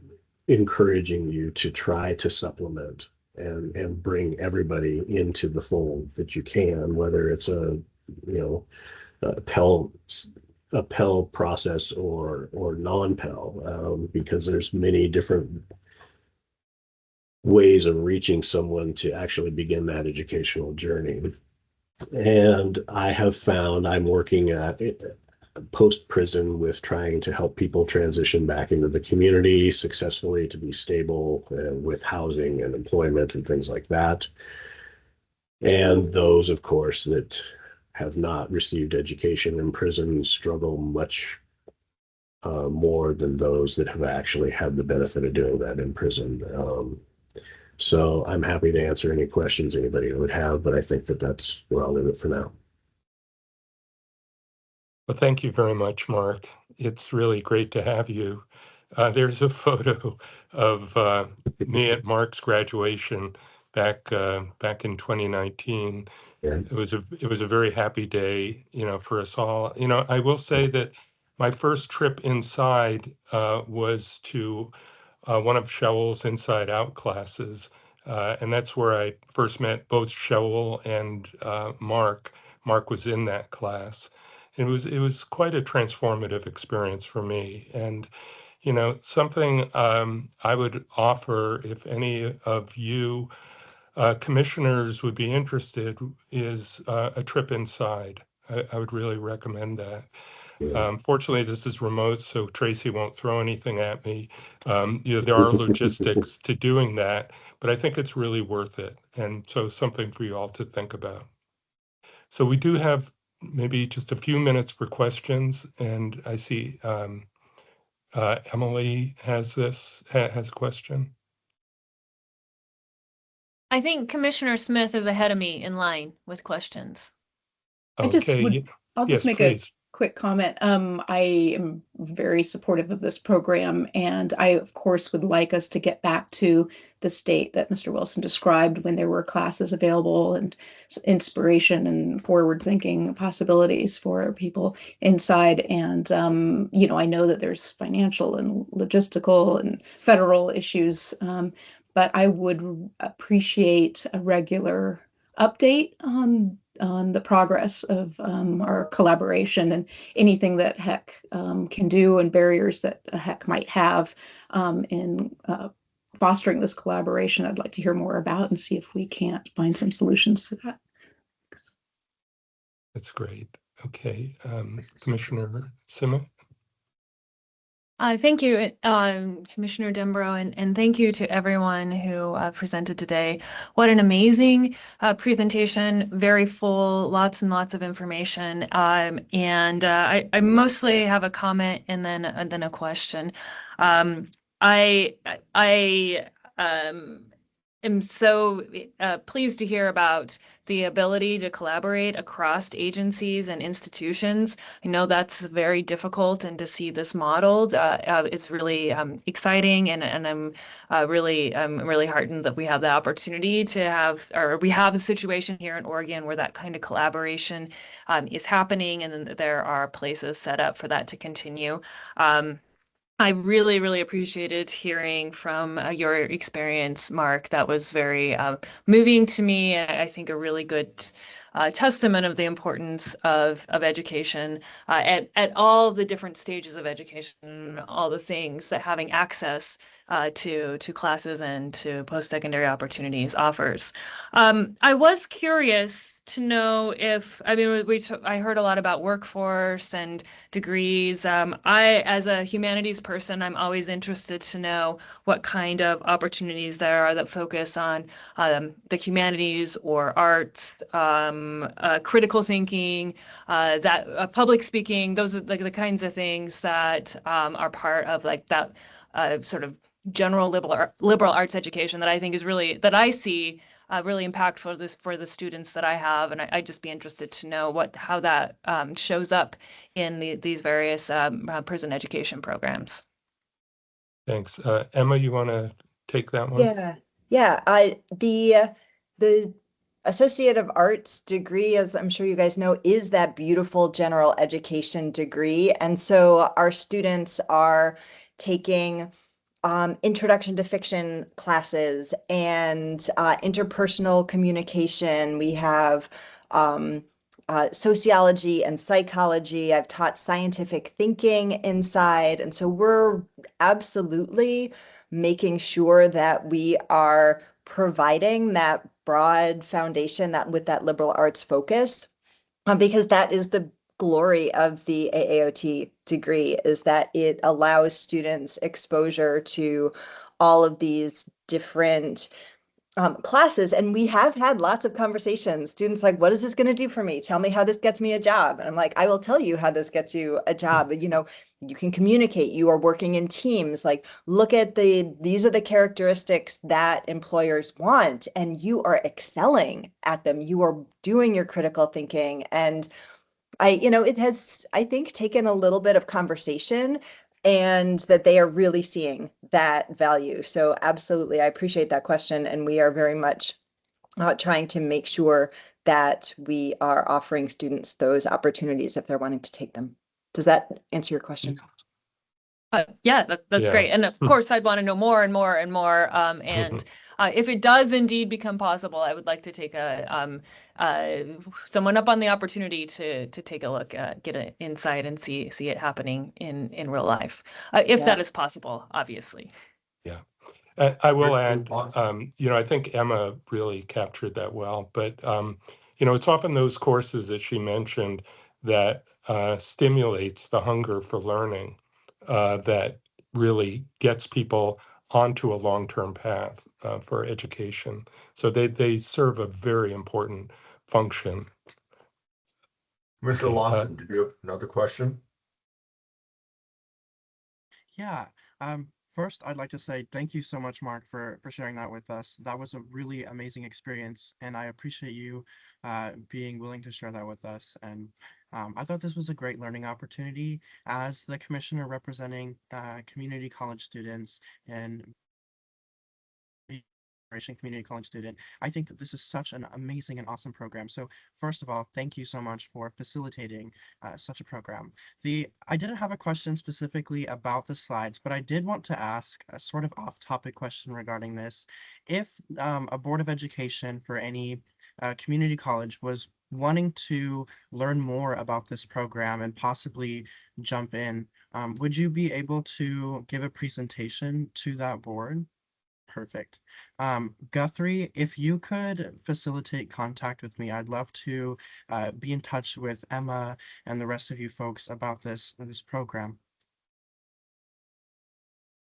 encouraging you to try to supplement and bring everybody into the fold that you can, whether it's a Pell process or non-Pell, because there's many different ways of reaching someone to actually begin that educational journey. And I have found I'm working at post-prison with trying to help people transition back into the community successfully, to be stable with housing and employment and things like that. And those, of course, that have not received education in prison struggle much more than those that have actually had the benefit of doing that in prison. So I'm happy to answer any questions anybody would have, but I think that's where I'll leave it for now. Well, thank you very much, Mark. It's really great to have you There's a photo of me at Mark's graduation back in 2019. Yeah. It was a very happy day, for us all. I will say that my first trip inside was to one of Shaul's Inside Out classes, and that's where I first met both Shaul and Mark. Mark was in that class. It was quite a transformative experience for me, and something I would offer if any of you commissioners would be interested is a trip inside. I would really recommend that. Fortunately, this is remote, so Tracy won't throw anything at me. There are logistics to doing that, but I think it's really worth it. And so something for you all to think about. So we do have maybe just a few minutes for questions, and I see Emily has a question. I think Commissioner Smith is ahead of me in line with questions. I'll just Yes, make please. a quick comment. I am very supportive of this program, and I, of course, would like us to get back to the state that Mr. Wilson described when there were classes available and inspiration and forward-thinking possibilities for people inside. And, I know that there's financial and logistical and federal issues, but I would appreciate a regular update on the progress of our collaboration and anything that HECC can do and barriers that HECC might have in fostering this collaboration. I'd like to hear more about and see if we can't find some solutions to that. That's great. Okay, Commissioner Simic. Thank you, Commissioner Dembro, and thank you to everyone who presented today. What an amazing presentation, very full, lots and lots of information. And I mostly have a comment and then a question. I am so pleased to hear about the ability to collaborate across agencies and institutions. I know that's very difficult, and to see this modeled is really exciting, and I'm really heartened that we have the opportunity to have, or we have a situation here in Oregon where that kind of collaboration is happening, and there are places set up for that to continue. I really, really appreciated hearing from your experience, Mark. That was very moving to me. I think a really good testament of the importance of education at all the different stages of education, all the things that having access to classes and to post-secondary opportunities offers. I was curious to know if, I heard a lot about workforce and degrees. As a humanities person, I'm always interested to know what kind of opportunities there are that focus on the humanities or arts, critical thinking, that public speaking. Those are like the kinds of things that are part of like that sort of general liberal arts education that I think is really, that I see really impactful for the students that I have, and I'd just be interested to know how that shows up in these various prison education programs. Thanks. Emma, you want to take that one? Yeah. The Associate of Arts degree, as I'm sure you guys know, is that beautiful general education degree. And so our students are taking introduction to fiction classes and interpersonal communication. We have sociology and psychology. I've taught scientific thinking inside. And so we're absolutely making sure that we are providing that broad foundation with that liberal arts focus, because that is the glory of the AAOT degree, is that it allows students exposure to all of these different classes. And we have had lots of conversations. Students like, what is this going to do for me? Tell me how this gets me a job. And I'm like, I will tell you how this gets you a job. You can communicate, you are working in teams. Like, look at these are the characteristics that employers want, and you are excelling at them. You are doing your critical thinking. And it has, I think, taken a little bit of conversation and that they are really seeing that value. So absolutely, I appreciate that question. And we are very much trying to make sure that we are offering students those opportunities if they're wanting to take them. Does that answer your question? Yeah, that's Yeah. great. And of course, I'd want to know more and more and more. And if it does indeed become possible, I would like to take someone up on the opportunity to take a look, get an insight and see it happening in real life, if that is possible, obviously. Yeah. I will add, I think Emma really captured that well, but, it's often those courses that she mentioned that stimulates the hunger for learning that really gets people onto a long-term path for education. So they serve a very important function. Mr. Okay, Lawson, did you have another question? Yeah. First, I'd like to say thank you so much, Mark, for sharing that with us. That was a really amazing experience, and I appreciate you being willing to share that with us. And I thought this was a great learning opportunity as the commissioner representing community college students and community college student. I think that this is such an amazing and awesome program. So first of all, thank you so much for facilitating such a program. I didn't have a question specifically about the slides, but I did want to ask a sort of off-topic question regarding this. If a Board of Education for any community college was wanting to learn more about this program and possibly jump in, would you be able to give a presentation to that board? Perfect. Guthrie, if you could facilitate contact with me, I'd love to be in touch with Emma and the rest of you folks about this program.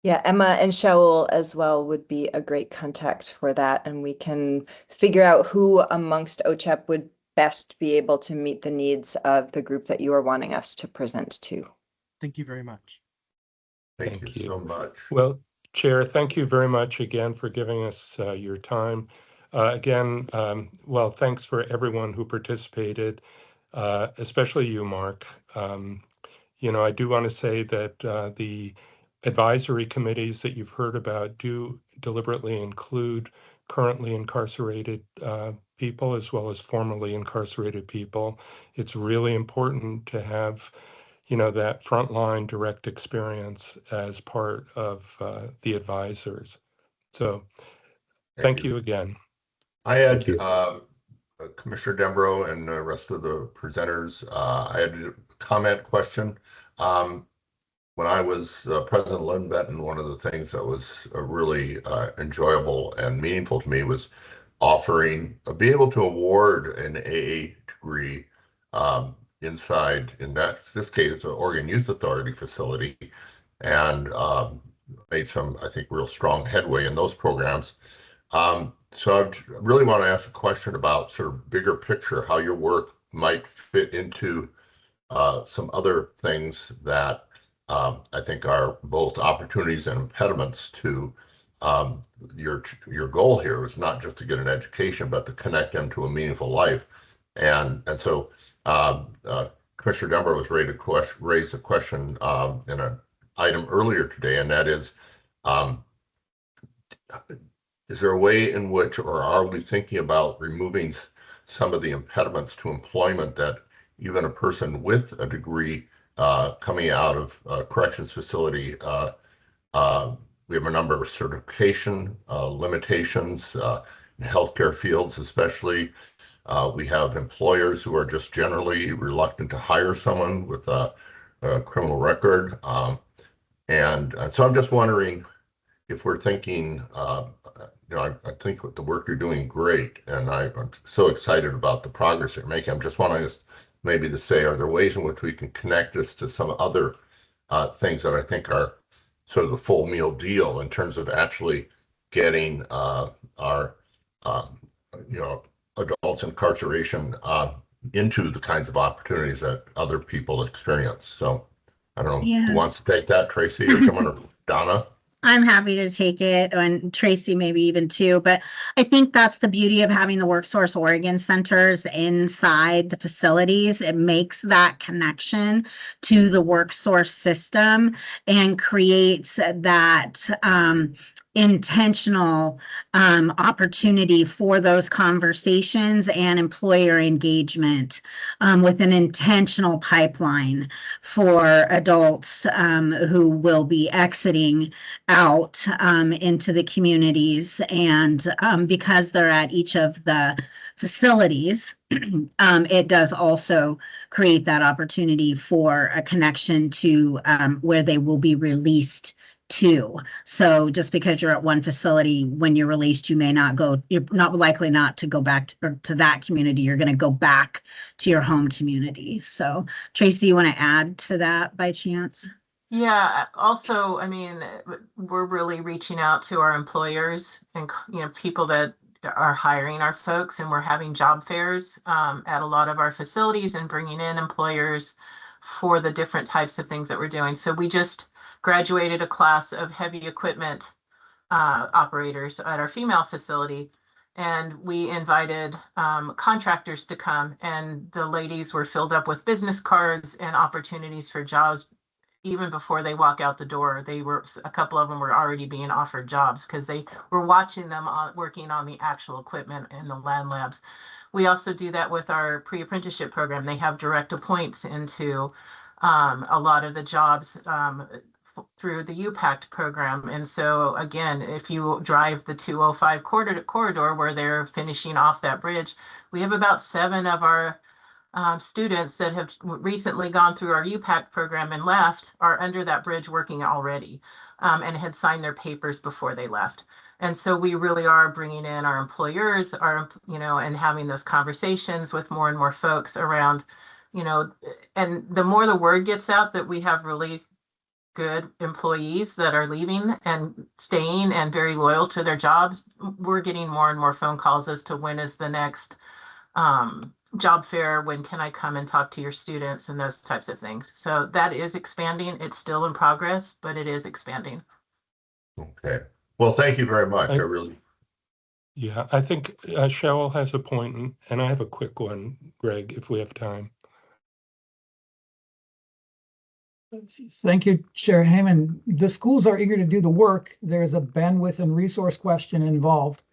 Yeah, Emma and Shaul as well would be a great contact for that, and we can figure out who amongst OCHEP would best be able to meet the needs of the group that you are wanting us to present to. Thank you very much. Thank you so much. Well, Chair, thank you very much again for giving us your time. Again, thanks for everyone who participated, especially you, Mark. I do want to say that the advisory committees that you've heard about do deliberately include currently incarcerated people as well as formerly incarcerated people. It's really important to have that frontline direct experience as part of the advisors. So thank you again. I had Commissioner Dembro and the rest of the presenters. I had a comment question. When I was President Lindbetten, one of the things that was really enjoyable and meaningful to me was be able to award an AA degree inside, in this case, an Oregon Youth Authority facility, and made some, I think, real strong headway in those programs. So I really want to ask a question about sort of bigger picture, how your work might fit into some other things that I think are both opportunities and impediments to your goal here is not just to get an education, but to connect them to a meaningful life. And so Commissioner Dunbar was ready to raise a question in an item earlier today, and that is there a way in which, or are we thinking about removing some of the impediments to employment that even a person with a degree coming out of a corrections facility, we have a number of certification limitations in healthcare fields, especially. We have employers who are just generally reluctant to hire someone with a criminal record. And so I'm just wondering if we're thinking, I think with the work you're doing great, and I'm so excited about the progress you're making. I'm just wanting us maybe to say, are there ways in which we can connect this to some other things that I think are sort of the full meal deal in terms of actually getting our adults incarceration into the kinds of opportunities that other people experience. So I don't know who wants to take that, Tracy or someone, or Donna. I'm happy to take it, and Tracy maybe even too, but I think that's the beauty of having the WorkSource Oregon centers inside the facilities. It makes that connection to the WorkSource system and creates that intentional opportunity for those conversations and employer engagement with an intentional pipeline for adults who will be exiting out into the communities. And because they're at each of the facilities, it does also create that opportunity for a connection to where they will be released to. So just because you're at one facility, when you're released, you're not likely not to go back to that community. You're going to go back to your home community. So Tracy, you want to add to that by chance? Yeah, also, I mean, we're really reaching out to our employers and, people that are hiring our folks, and we're having job fairs at a lot of our facilities and bringing in employers for the different types of things that we're doing. So we just graduated a class of heavy equipment operators at our female facility, and we invited contractors to come, and the ladies were filled up with business cards and opportunities for jobs. Even before they walk out the door, a couple of them were already being offered jobs because they were watching them working on the actual equipment in the land labs. We also do that with our pre-apprenticeship program. They have direct appoints into a lot of the jobs through the UPACT program. And so again, if you drive the 205 corridor where they're finishing off that bridge, we have about 7 of our students that have recently gone through our UPACT program and left are under that bridge working already and had signed their papers before they left. And so we really are bringing in our employers, and having those conversations with more and more folks around, and the more the word gets out that we have really good employees that are leaving and staying and very loyal to their jobs, we're getting more and more phone calls as to when is the next job fair, when can I come and talk to your students, and those types of things. So that is expanding. It's still in progress, but it is expanding. Okay. Well, thank you very much. Yeah, I think Cheryl has a point, and I have a quick one, Greg, if we have time. Thank you, Chair Heyman. The schools are eager to do the work. There's a bandwidth and resource question involved.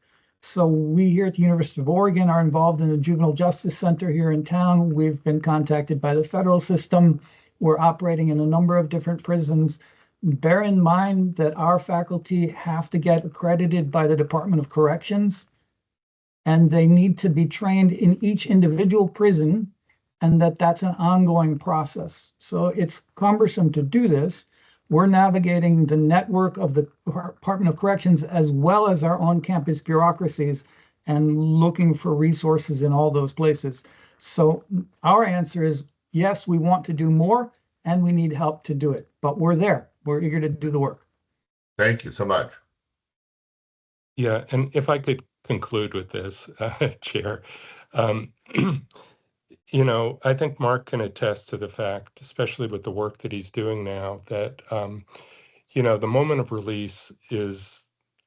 So we here at the University of Oregon are involved in the Juvenile Justice Center here in town. We've been contacted by the federal system. We're operating in a number of different prisons. Bear in mind that our faculty have to get accredited by the Department of Corrections, and they need to be trained in each individual prison, and that's an ongoing process. So it's cumbersome to do this. We're navigating the network of the Department of Corrections as well as our on-campus bureaucracies and looking for resources in all those places. So our answer is yes, we want to do more and we need help to do it, but we're there. We're eager to do the work. Thank you so much. Yeah, and if I could conclude with this, Chair, I think Mark can attest to the fact, especially with the work that he's doing now, that, the moment of release is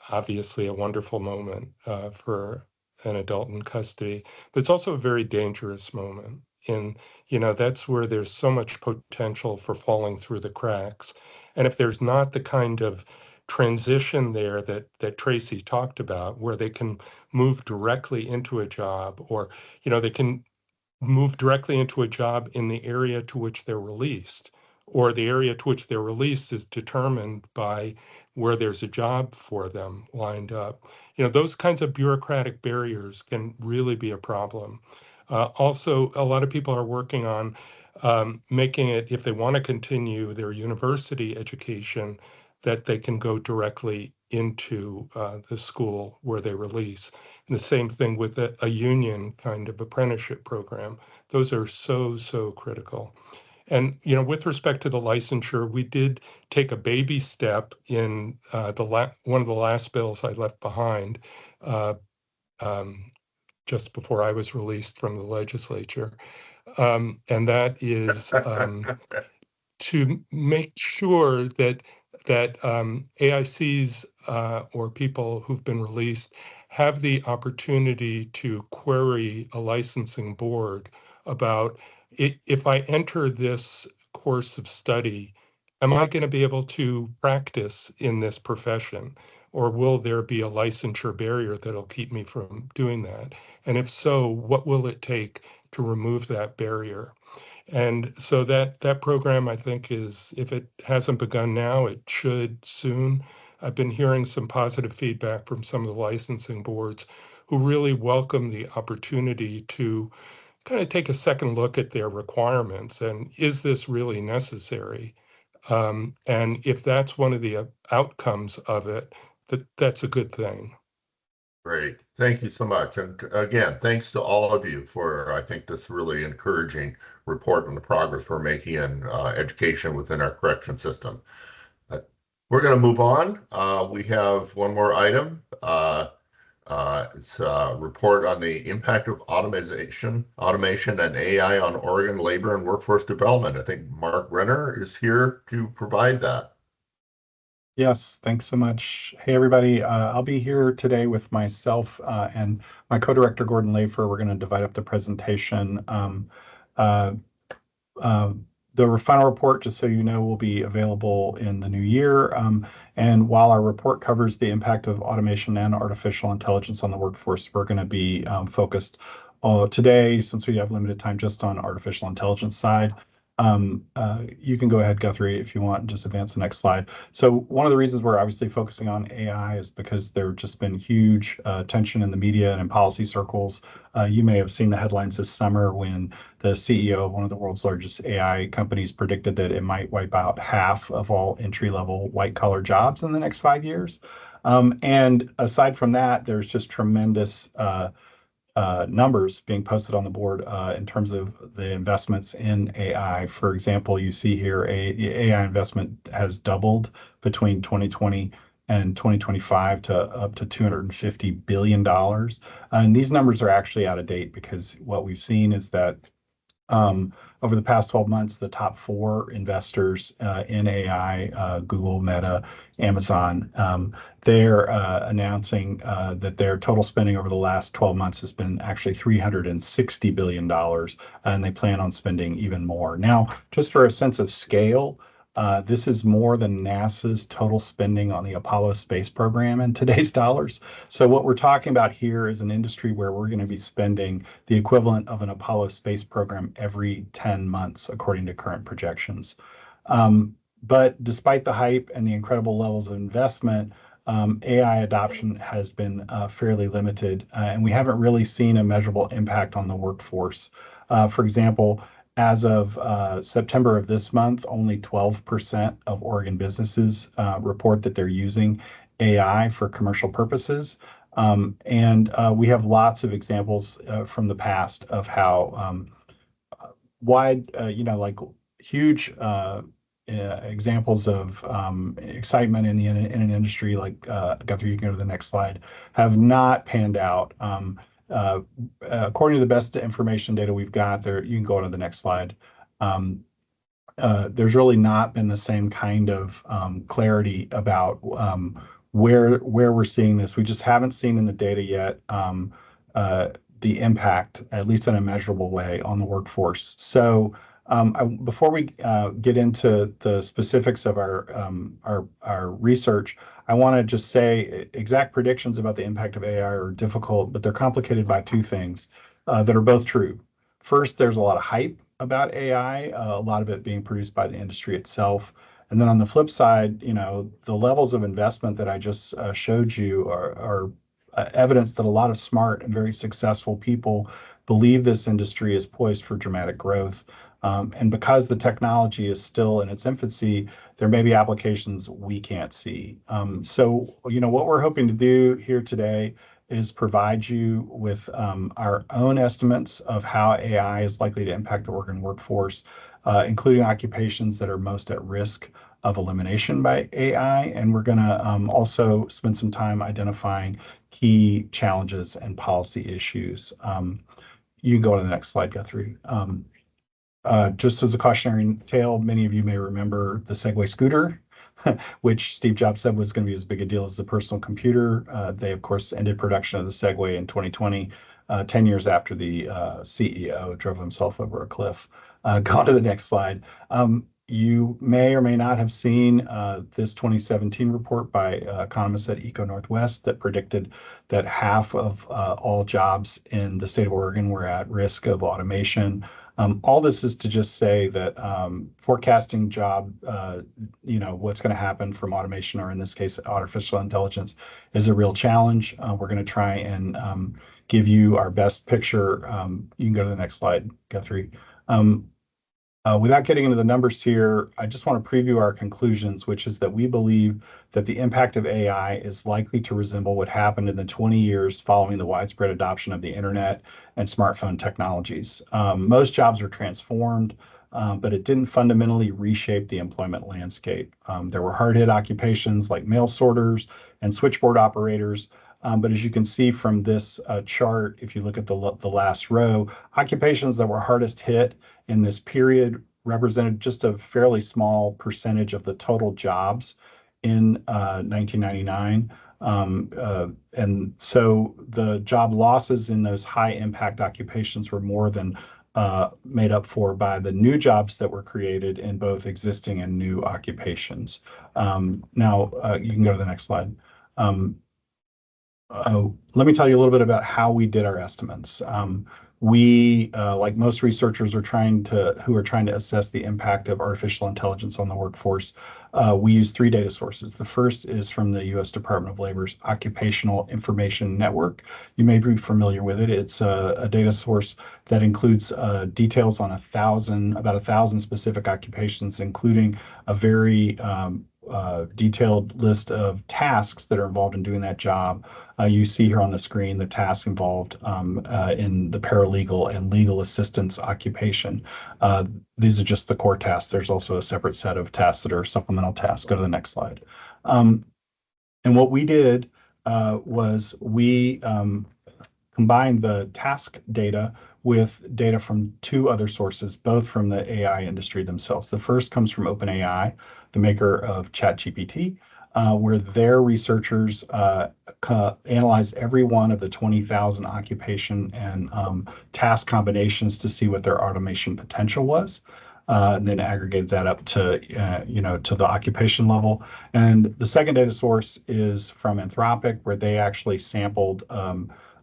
obviously a wonderful moment for an adult in custody, but it's also a very dangerous moment. And, that's where there's so much potential for falling through the cracks. And if there's not the kind of transition there that Tracy talked about, where they can move directly into a job, or, they can move directly into a job in the area to which they're released, or the area to which they're released is determined by where there's a job for them lined up. Those kinds of bureaucratic barriers can really be a problem. Also, a lot of people are working on making it, if they want to continue their university education, that they can go directly into the school where they release. And the same thing with a union kind of apprenticeship program. Those are so critical. And, with respect to the licensure, we did take a baby step in one of the last bills I left behind just before I was released from the legislature. And that is to make sure that that AICs or people who've been released have the opportunity to query a licensing board about if I enter this course of study, am I going to be able to practice in this profession? Or will there be a licensure barrier that'll keep me from doing that? And if so, what will it take to remove that barrier? And so that program, I think, is, if it hasn't begun now, it should soon. I've been hearing some positive feedback from some of the licensing boards who really welcome the opportunity to kind of take a second look at their requirements and is this really necessary? And if that's one of the outcomes of it, that's a good thing. Great. Thank you so much. And again, thanks to all of you for, I think, this really encouraging report on the progress we're making in education within our correction system. We're going to move on. We have one more item. It's a report on the impact of automation and AI on Oregon labor and workforce development. I think Mark Renner is here to provide that. Yes, thanks so much. Hey, everybody. I'll be here today with myself and my co-director, Gordon Lafer. We're going to divide up the presentation. The final report, just so you know, will be available in the new year. And while our report covers the impact of automation and artificial intelligence on the workforce, we're going to be focused today, since we have limited time, just on artificial intelligence side. You can go ahead, Guthrie, if you want, and just advance the next slide. So one of the reasons we're obviously focusing on AI is because there have just been huge tension in the media and in policy circles. You may have seen the headlines this summer when the CEO of one of the world's largest AI companies predicted that it might wipe out half of all entry-level white-collar jobs in the next 5 years. And aside from that, there's just tremendous numbers being posted on the board in terms of the investments in AI. For example, you see here AI investment has doubled between 2020 and 2025 to up to $250 billion. And these numbers are actually out of date, because what we've seen is that over the past 12 months, the top 4 investors in AI, Google, Meta, Amazon, they're announcing that their total spending over the last 12 months has been actually $360 billion, and they plan on spending even more. Now, just for a sense of scale, this is more than NASA's total spending on the Apollo space program in today's dollars. So what we're talking about here is an industry where we're going to be spending the equivalent of an Apollo space program every 10 months, according to current projections. But despite the hype and the incredible levels of investment, AI adoption has been fairly limited, and we haven't really seen a measurable impact on the workforce. For example, as of September of this month, only 12% of Oregon businesses report that they're using AI for commercial purposes. And we have lots of examples from the past of how wide, like huge examples of excitement in an industry like, Guthrie, you can go to the next slide, have not panned out. According to the best information data we've got there, you can go on to the next slide. There's really not been the same kind of clarity about where we're seeing this. We just haven't seen in the data yet the impact, at least in a measurable way, on the workforce. So before we get into the specifics of our research, I want to just say exact predictions about the impact of AI are difficult, but they're complicated by 2 things that are both true. First, there's a lot of hype about AI, a lot of it being produced by the industry itself. And then on the flip side, the levels of investment that I just showed you are evidence that a lot of smart and very successful people believe this industry is poised for dramatic growth. And because the technology is still in its infancy, there may be applications we can't see. So, what we're hoping to do here today is provide you with our own estimates of how AI is likely to impact the Oregon workforce, including occupations that are most at risk of elimination by AI. And we're going to also spend some time identifying key challenges and policy issues. You can go to the next slide, Guthrie. Just as a cautionary tale, many of you may remember the Segway scooter which Steve Jobs said was going to be as big a deal as the personal computer. They, of course, ended production of the Segway in 2020, 10 years after the CEO drove himself over a cliff. Go on to the next slide. You may or may not have seen this 2017 report by economists at Eco Northwest that predicted that half of all jobs in the state of Oregon were at risk of automation. All this is to just say that forecasting job, what's going to happen from automation, or in this case, artificial intelligence, is a real challenge. We're going to try and give you our best picture. You can go to the next slide, Guthrie. Without getting into the numbers here, I just want to preview our conclusions, which is that we believe that the impact of AI is likely to resemble what happened in the 20 years following the widespread adoption of the internet and smartphone technologies. Most jobs were transformed, but it didn't fundamentally reshape the employment landscape. There were hard-hit occupations like mail sorters and switchboard operators. But as you can see from this chart, if you look at the last row, occupations that were hardest hit in this period represented just a fairly small percentage of the total jobs in 1999. And so the job losses in those high impact occupations were more than made up for by the new jobs that were created in both existing and new occupations. Now, you can go to the next slide. Let me tell you a little bit about how we did our estimates. We, like most researchers who are trying to assess the impact of artificial intelligence on the workforce, we use three data sources. The first is from the U.S. Department of Labor's Occupational Information Network. You may be familiar with it. It's a data source that includes details on about 1,000 specific occupations, including a very detailed list of tasks that are involved in doing that job. You see here on the screen the tasks involved in the paralegal and legal assistance occupation. These are just the core tasks. There's also a separate set of tasks that are supplemental tasks. Go to the next slide. And what we did was we combined the task data with data from two other sources, both from the AI industry themselves. The first comes from OpenAI, the maker of ChatGPT, where their researchers analyzed every one of the 20,000 occupation and task combinations to see what their automation potential was. And then aggregate that up to, to the occupation level. And the second data source is from Anthropic, where they actually sampled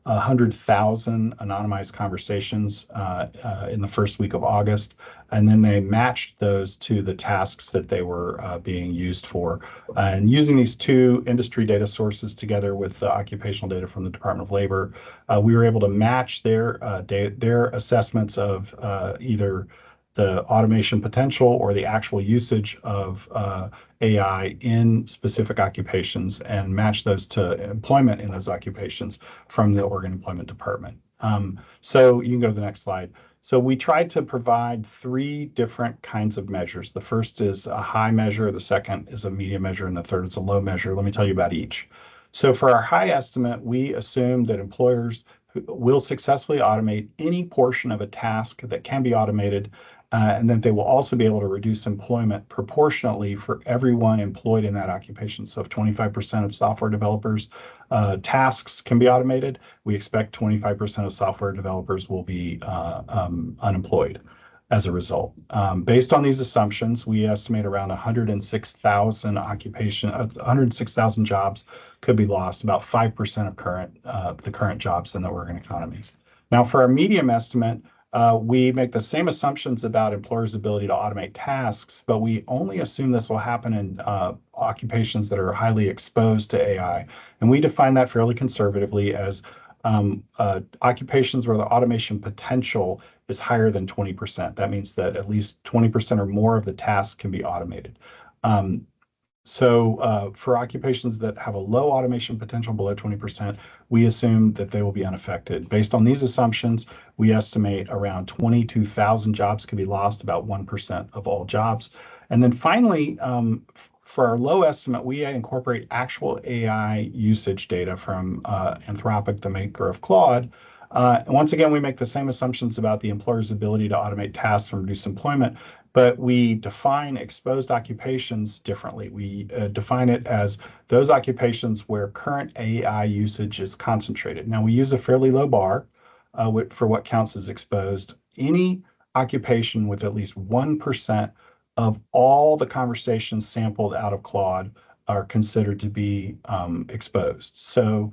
100,000 anonymized conversations in the first week of August, and then they matched those to the tasks that they were being used for. And using these two industry data sources together with the occupational data from the Department of Labor, we were able to match their assessments of either the automation potential or the actual usage of AI in specific occupations and match those to employment in those occupations from the Oregon Employment Department. So you can go to the next slide. So we tried to provide three different kinds of measures. The first is a high measure, the second is a medium measure, and the third is a low measure. Let me tell you about each. So for our high estimate, we assume that employers will successfully automate any portion of a task that can be automated, and then they will also be able to reduce employment proportionately for everyone employed in that occupation. So if 25% of software developers' tasks can be automated, we expect 25% of software developers will be unemployed as a result. Based on these assumptions, we estimate around 106,000 jobs could be lost, about 5% of the current jobs in the Oregon economy. Now, for our medium estimate, we make the same assumptions about employers' ability to automate tasks, but we only assume this will happen in occupations that are highly exposed to AI. And we define that fairly conservatively as occupations where the automation potential is higher than 20%. That means that at least 20% or more of the tasks can be automated. So for occupations that have a low automation potential below 20%, we assume that they will be unaffected. Based on these assumptions, we estimate around 22,000 jobs could be lost, about 1% of all jobs. And then finally, for our low estimate, we incorporate actual AI usage data from Anthropic, the maker of Claude, Once again, we make the same assumptions about the employer's ability to automate tasks and reduce employment, but we define exposed occupations differently. We define it as those occupations where current AI usage is concentrated. Now, we use a fairly low bar for what counts as exposed. Any occupation with at least 1% of all the conversations sampled out of Claude are considered to be exposed. So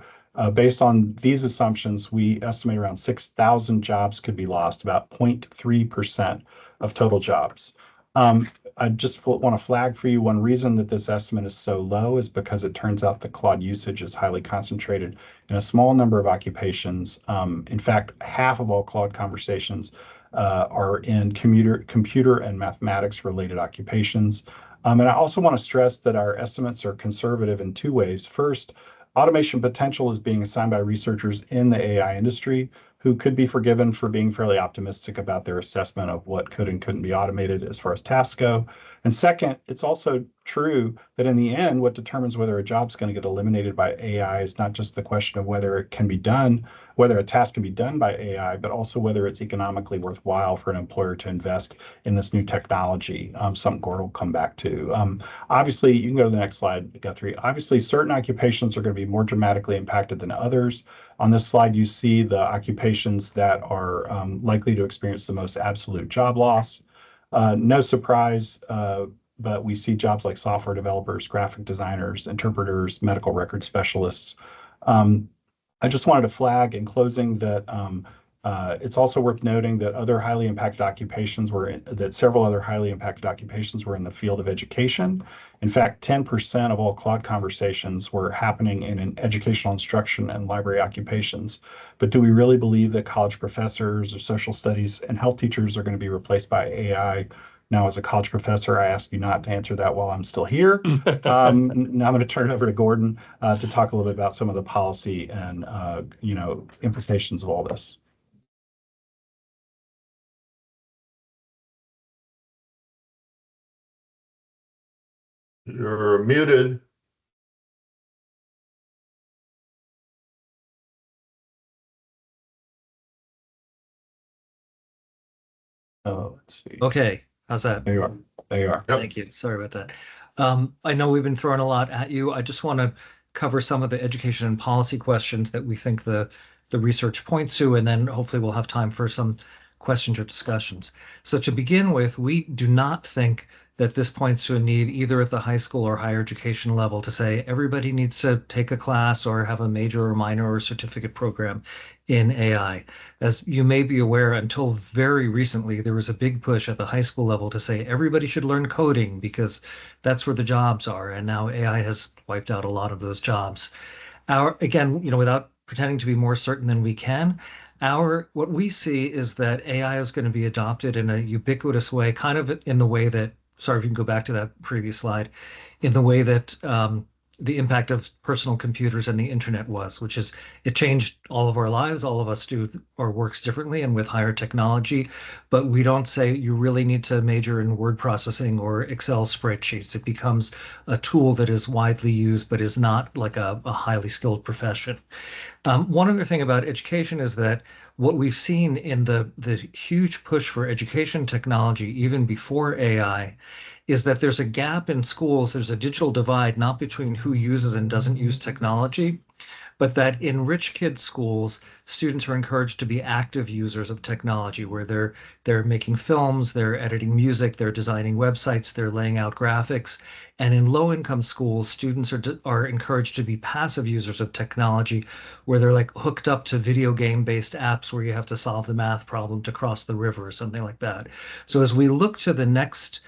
based on these assumptions, we estimate around 6,000 jobs could be lost, about 0.3% of total jobs. I just want to flag for you one reason that this estimate is so low is because it turns out that Claude usage is highly concentrated in a small number of occupations. In fact, half of all Claude conversations are in computer and mathematics related occupations. And I also want to stress that our estimates are conservative in two ways. First, automation potential is being assigned by researchers in the AI industry who could be forgiven for being fairly optimistic about their assessment of what could and couldn't be automated as far as tasks go. And second, it's also true that in the end, what determines whether a job is going to get eliminated by AI is not just the question of whether it can be done, whether a task can be done by AI, but also whether it's economically worthwhile for an employer to invest in this new technology, something Gordon will come back to. Obviously, you can go to the next slide, Guthrie. Obviously, certain occupations are going to be more dramatically impacted than others. On this slide, you see the occupations that are likely to experience the most absolute job loss. No surprise, but we see jobs like software developers, graphic designers, interpreters, medical record specialists. I just wanted to flag in closing that it's also worth noting that several other highly impacted occupations were in the field of education. In fact, 10% of all Claude conversations were happening in educational instruction and library occupations. But do we really believe that college professors or social studies and health teachers are going to be replaced by AI? Now, as a college professor, I ask you not to answer that while I'm still here. Now I'm going to turn it over to Gordon to talk a little bit about some of the policy and implications of all this. You're muted. Oh, let's see. Okay, how's that? There you are. There you are. Yep. Thank you. Sorry about that. I know we've been throwing a lot at you. I just want to cover some of the education and policy questions that we think the research points to, and then hopefully we'll have time for some questions or discussions. So to begin with, we do not think that this points to a need either at the high school or higher education level to say everybody needs to take a class or have a major or minor or certificate program in AI. As you may be aware, until very recently, there was a big push at the high school level to say everybody should learn coding because that's where the jobs are. And now AI has wiped out a lot of those jobs. Again, without pretending to be more certain than we can, what we see is that AI is going to be adopted in a ubiquitous way, kind of in the way that, sorry if you can go back to that previous slide, in the way that the impact of personal computers and the internet was, which is it changed all of our lives. All of us do our works differently and with higher technology, but we don't say you really need to major in word processing or Excel spreadsheets. It becomes a tool that is widely used, but is not like a highly skilled profession. One other thing about education is that what we've seen in the huge push for education technology, even before AI, is that there's a gap in schools. There's a digital divide, not between who uses and doesn't use technology, but that in rich kids' schools, students are encouraged to be active users of technology, where they're making films, they're editing music, they're designing websites, they're laying out graphics. And in low-income schools, students are encouraged to be passive users of technology, where they're like hooked up to video game-based apps where you have to solve the math problem to cross the river or something like that. So as we look to the next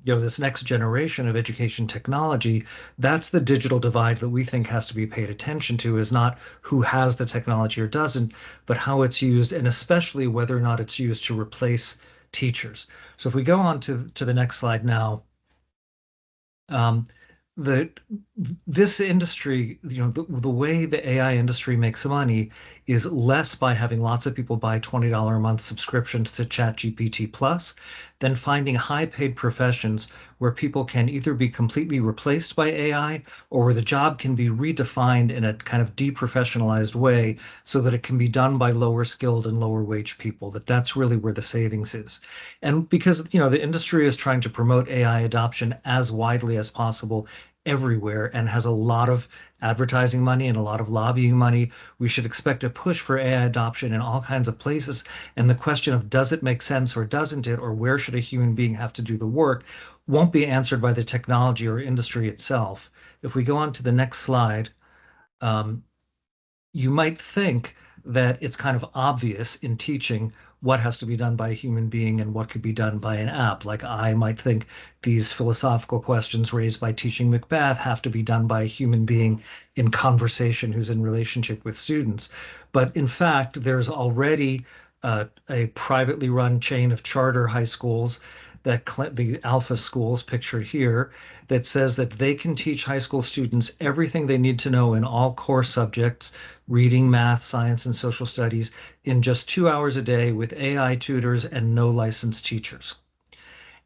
this next generation of education technology, that's the digital divide that we think has to be paid attention to, is not who has the technology or doesn't, but how it's used, and especially whether or not it's used to replace teachers. So if we go on to the next slide now, this industry, the way the AI industry makes money is less by having lots of people buy $20 a month subscriptions to ChatGPT Plus than finding high-paid professions where people can either be completely replaced by AI or where the job can be redefined in a kind of deprofessionalized way so that it can be done by lower skilled and lower wage people, that's really where the savings is. And because, the industry is trying to promote AI adoption as widely as possible everywhere and has a lot of advertising money and a lot of lobbying money, we should expect a push for AI adoption in all kinds of places. And the question of does it make sense or doesn't it, or where should a human being have to do the work, won't be answered by the technology or industry itself. If we go on to the next slide, you might think that it's kind of obvious in teaching what has to be done by a human being and what could be done by an app. Like I might think these philosophical questions raised by teaching Macbeth have to be done by a human being in conversation who's in relationship with students. But in fact, there's already a privately run chain of charter high schools, the Alpha schools pictured here, that says that they can teach high school students everything they need to know in all core subjects, reading, math, science, and social studies, in just 2 hours a day with AI tutors and no licensed teachers.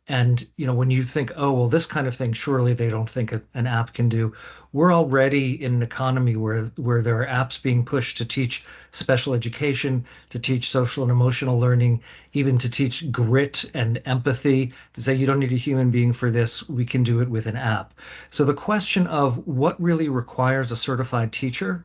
And, when you think, oh, well, this kind of thing, surely they don't think an app can do. We're already in an economy where there are apps being pushed to teach special education, to teach social and emotional learning, even to teach grit and empathy, to say you don't need a human being for this, we can do it with an app. So the question of what really requires a certified teacher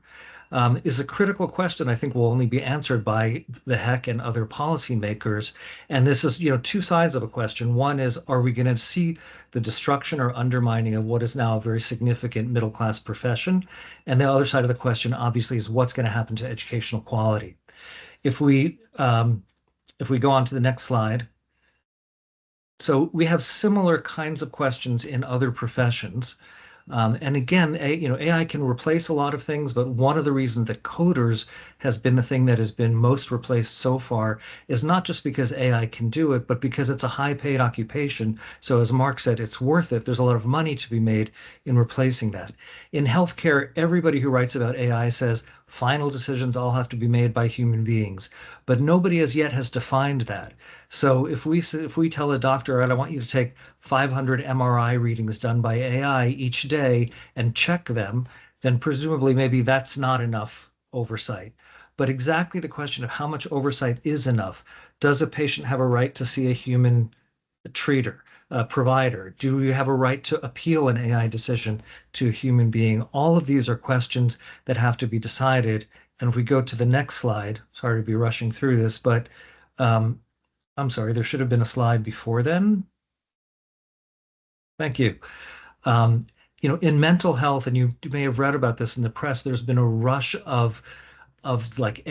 is a critical question I think will only be answered by the HECC and other policymakers. And this is, two sides of a question. One is, are we going to see the destruction or undermining of what is now a very significant middle-class profession? And the other side of the question, obviously, is what's going to happen to educational quality? If we go on to the next slide. So we have similar kinds of questions in other professions. And again, AI can replace a lot of things, but one of the reasons that coders has been the thing that has been most replaced so far is not just because AI can do it, but because it's a high-paid occupation. So as Mark said, it's worth it. There's a lot of money to be made in replacing that. In healthcare, everybody who writes about AI says final decisions all have to be made by human beings, but nobody as yet has defined that. So if we tell a doctor, I want you to take 500 MRI readings done by AI each day and check them, then presumably maybe that's not enough oversight. But exactly the question of how much oversight is enough. Does a patient have a right to see a human treater, a provider? Do we have a right to appeal an AI decision to a human being? All of these are questions that have to be decided. And if we go to the next slide, sorry to be rushing through this, but I'm sorry, there should have been a slide before then. Thank you. In mental health, and you may have read about this in the press, there's been a rush of like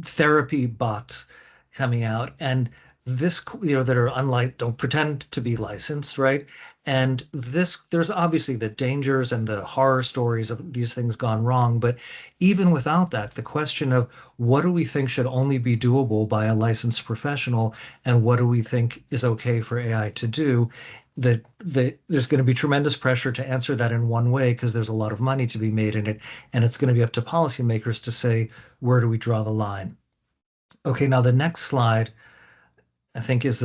therapy bots coming out, and this, that are don't pretend to be licensed, right? And there's obviously the dangers and the horror stories of these things gone wrong. But even without that, the question of what do we think should only be doable by a licensed professional and what do we think is okay for AI to do, that there's going to be tremendous pressure to answer that in one way because there's a lot of money to be made in it. And it's going to be up to policymakers to say, where do we draw the line? Okay, now the next slide, I think, is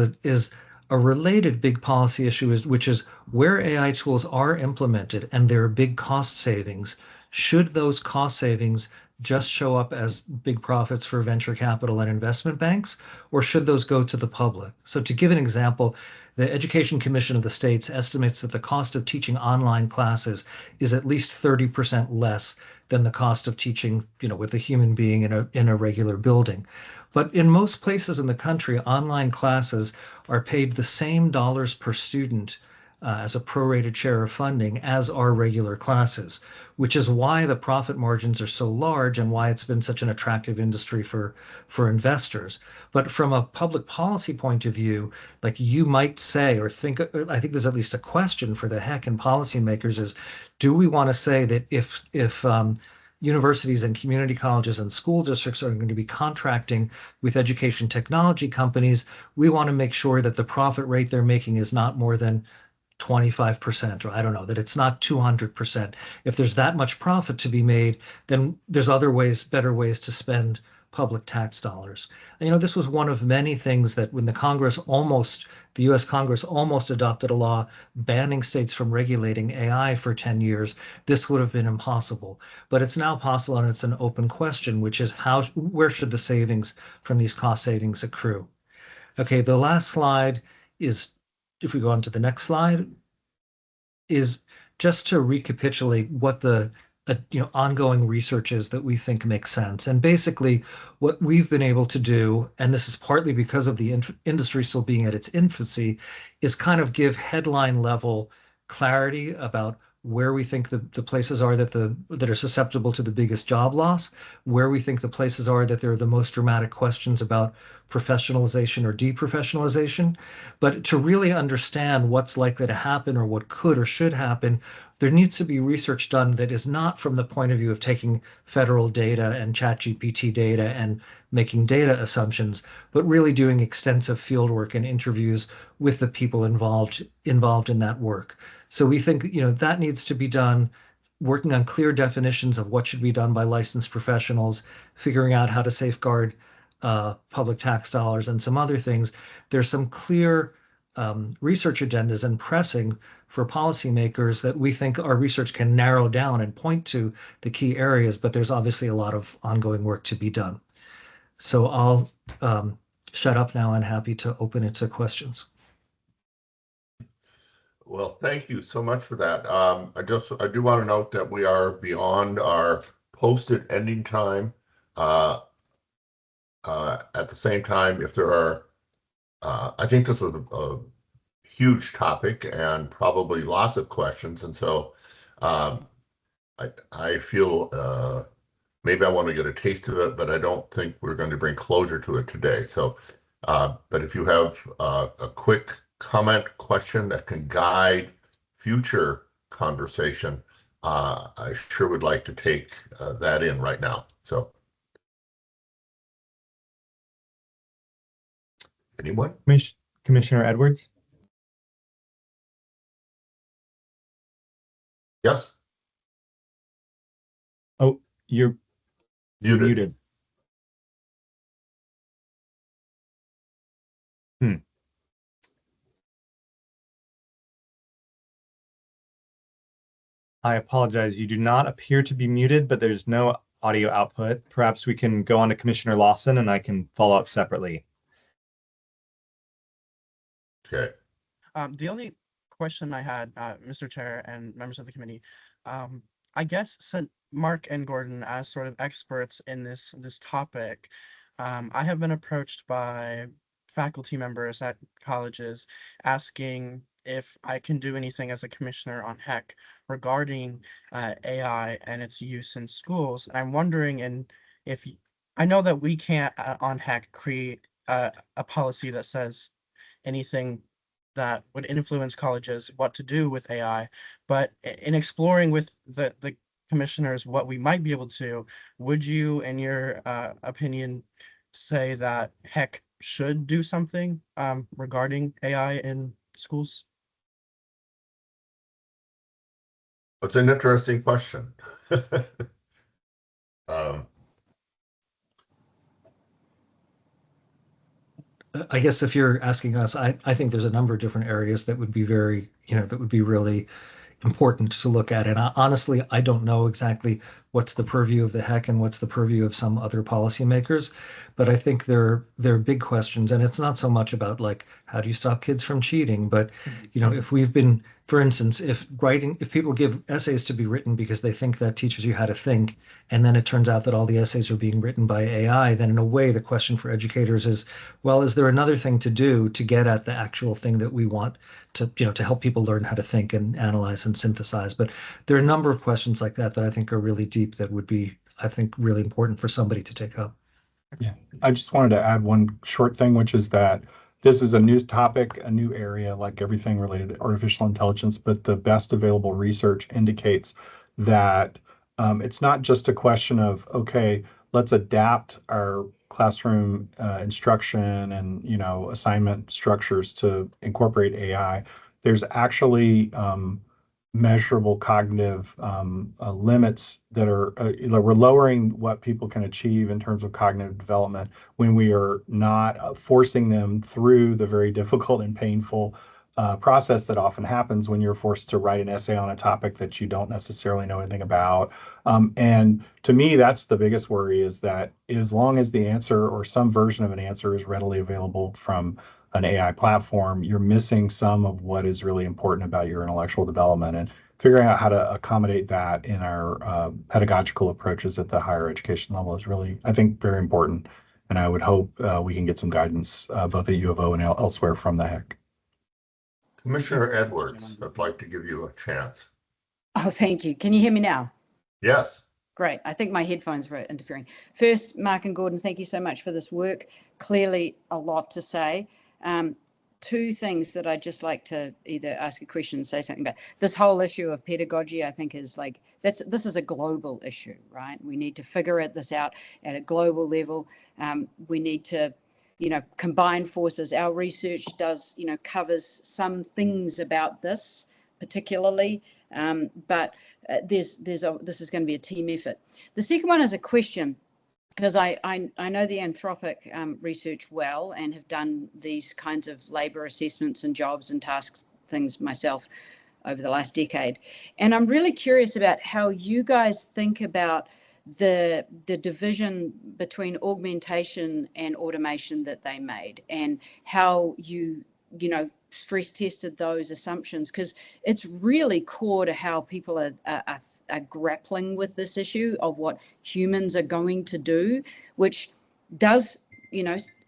a related big policy issue, which is where AI tools are implemented and there are big cost savings. Should those cost savings just show up as big profits for venture capital and investment banks, or should those go to the public? So to give an example, the Education Commission of the States estimates that the cost of teaching online classes is at least 30% less than the cost of teaching, with a human being in a regular building. But in most places in the country, online classes are paid the same dollars per student as a prorated share of funding as are regular classes, which is why the profit margins are so large and why it's been such an attractive industry for investors. But from a public policy point of view, like you might say or think, I think there's at least a question for the HECC and policymakers is, do we want to say that if universities and community colleges and school districts are going to be contracting with education technology companies, we want to make sure that the profit rate they're making is not more than 25%, or I don't know, that it's not 200%. If there's that much profit to be made, then there's other ways, better ways to spend public tax dollars. And, this was one of many things that when the US Congress almost adopted a law banning states from regulating AI for 10 years, this would have been impossible. But it's now possible, and it's an open question, which is where should the savings from these cost savings accrue? Okay, the last slide is, if we go on to the next slide, is just to recapitulate what the ongoing research is that we think makes sense. And basically what we've been able to do, and this is partly because of the industry still being at its infancy, is kind of give headline level clarity about where we think the places are that are susceptible to the biggest job loss, where we think the places are that there are the most dramatic questions about professionalization or deprofessionalization. But to really understand what's likely to happen or what could or should happen, there needs to be research done that is not from the point of view of taking federal data and ChatGPT data and making data assumptions, but really doing extensive field work and interviews with the people involved in that work. So we think, that needs to be done, working on clear definitions of what should be done by licensed professionals, figuring out how to safeguard public tax dollars and some other things. There's some clear research agendas and pressing for policymakers that we think our research can narrow down and point to the key areas, but there's obviously a lot of ongoing work to be done. So I'll shut up now and happy to open it to questions. Well, thank you so much for that. I do want to note that we are beyond our posted ending time. At the same time, if there are, I think this is a huge topic and probably lots of questions. And so I feel maybe I want to get a taste of it, but I don't think we're going to bring closure to it today. So, but if you have a quick comment, question that can guide future conversation, I sure would like to take that in right now. So, anyone? Commissioner Edwards? Yes? Oh, you're Muted. muted. I apologize. You do not appear to be muted, but there's no audio output. Perhaps we can go on to Commissioner Lawson and I can follow up separately. Okay. The only question I had, Mr. Chair and members of the committee, I guess since Mark and Gordon, as sort of experts in this topic, I have been approached by faculty members at colleges asking if I can do anything as a commissioner on HECC regarding AI and its use in schools. And I'm wondering if I know that we can't on HECC create a policy that says anything that would influence colleges what to do with AI, but in exploring with the commissioners what we might be able to, would you, in your opinion, say that HECC should do something regarding AI in schools? It's an interesting question. I guess if you're asking us, I think there's a number of different areas that would be that would be really important to look at. And honestly, I don't know exactly what's the purview of the HECC and what's the purview of some other policymakers, but I think they're big questions. And it's not so much about like, how do you stop kids from cheating? But, if we've been, for instance, if people give essays to be written because they think that teaches you how to think, and then it turns out that all the essays are being written by AI, then in a way, the question for educators is, well, is there another thing to do to get at the actual thing that we want to help people learn how to think and analyze and synthesize? But there are a number of questions like that I think are really deep that would be, I think, really important for somebody to take up. Yeah, I just wanted to add one short thing, which is that this is a new topic, a new area, like everything related to artificial intelligence, but the best available research indicates that it's not just a question of, okay, let's adapt our classroom instruction and, assignment structures to incorporate AI. there's actually measurable cognitive limits that are, we're lowering what people can achieve in terms of cognitive development when we are not forcing them through the very difficult and painful process that often happens when you're forced to write an essay on a topic that you don't necessarily know anything about. And to me, that's the biggest worry, is that as long as the answer or some version of an answer is readily available from an AI platform, you're missing some of what is really important about your intellectual development. And figuring out how to accommodate that in our pedagogical approaches at the higher education level is really, I think, very important. And I would hope we can get some guidance both at U of O and elsewhere from the HECC. Commissioner Edwards, I'd like to give you a chance. Oh, thank you. Can you hear me now? Yes. Great. I think my headphones were interfering. First, Mark and Gordon, thank you so much for this work. Clearly a lot to say. Two things that I'd just like to either ask a question, say something about. This whole issue of pedagogy, I think, is like, this is a global issue, right? We need to figure this out at a global level. We need to, combine forces. Our research does, covers some things about this particularly, but this is going to be a team effort. The second one is a question, because I know the Anthropic research well and have done these kinds of labor assessments and jobs and tasks things myself over the last decade. And I'm really curious about how you guys think about the division between augmentation and automation that they made, and how you stress tested those assumptions, because it's really core to how people are grappling with this issue of what humans are going to do, which does,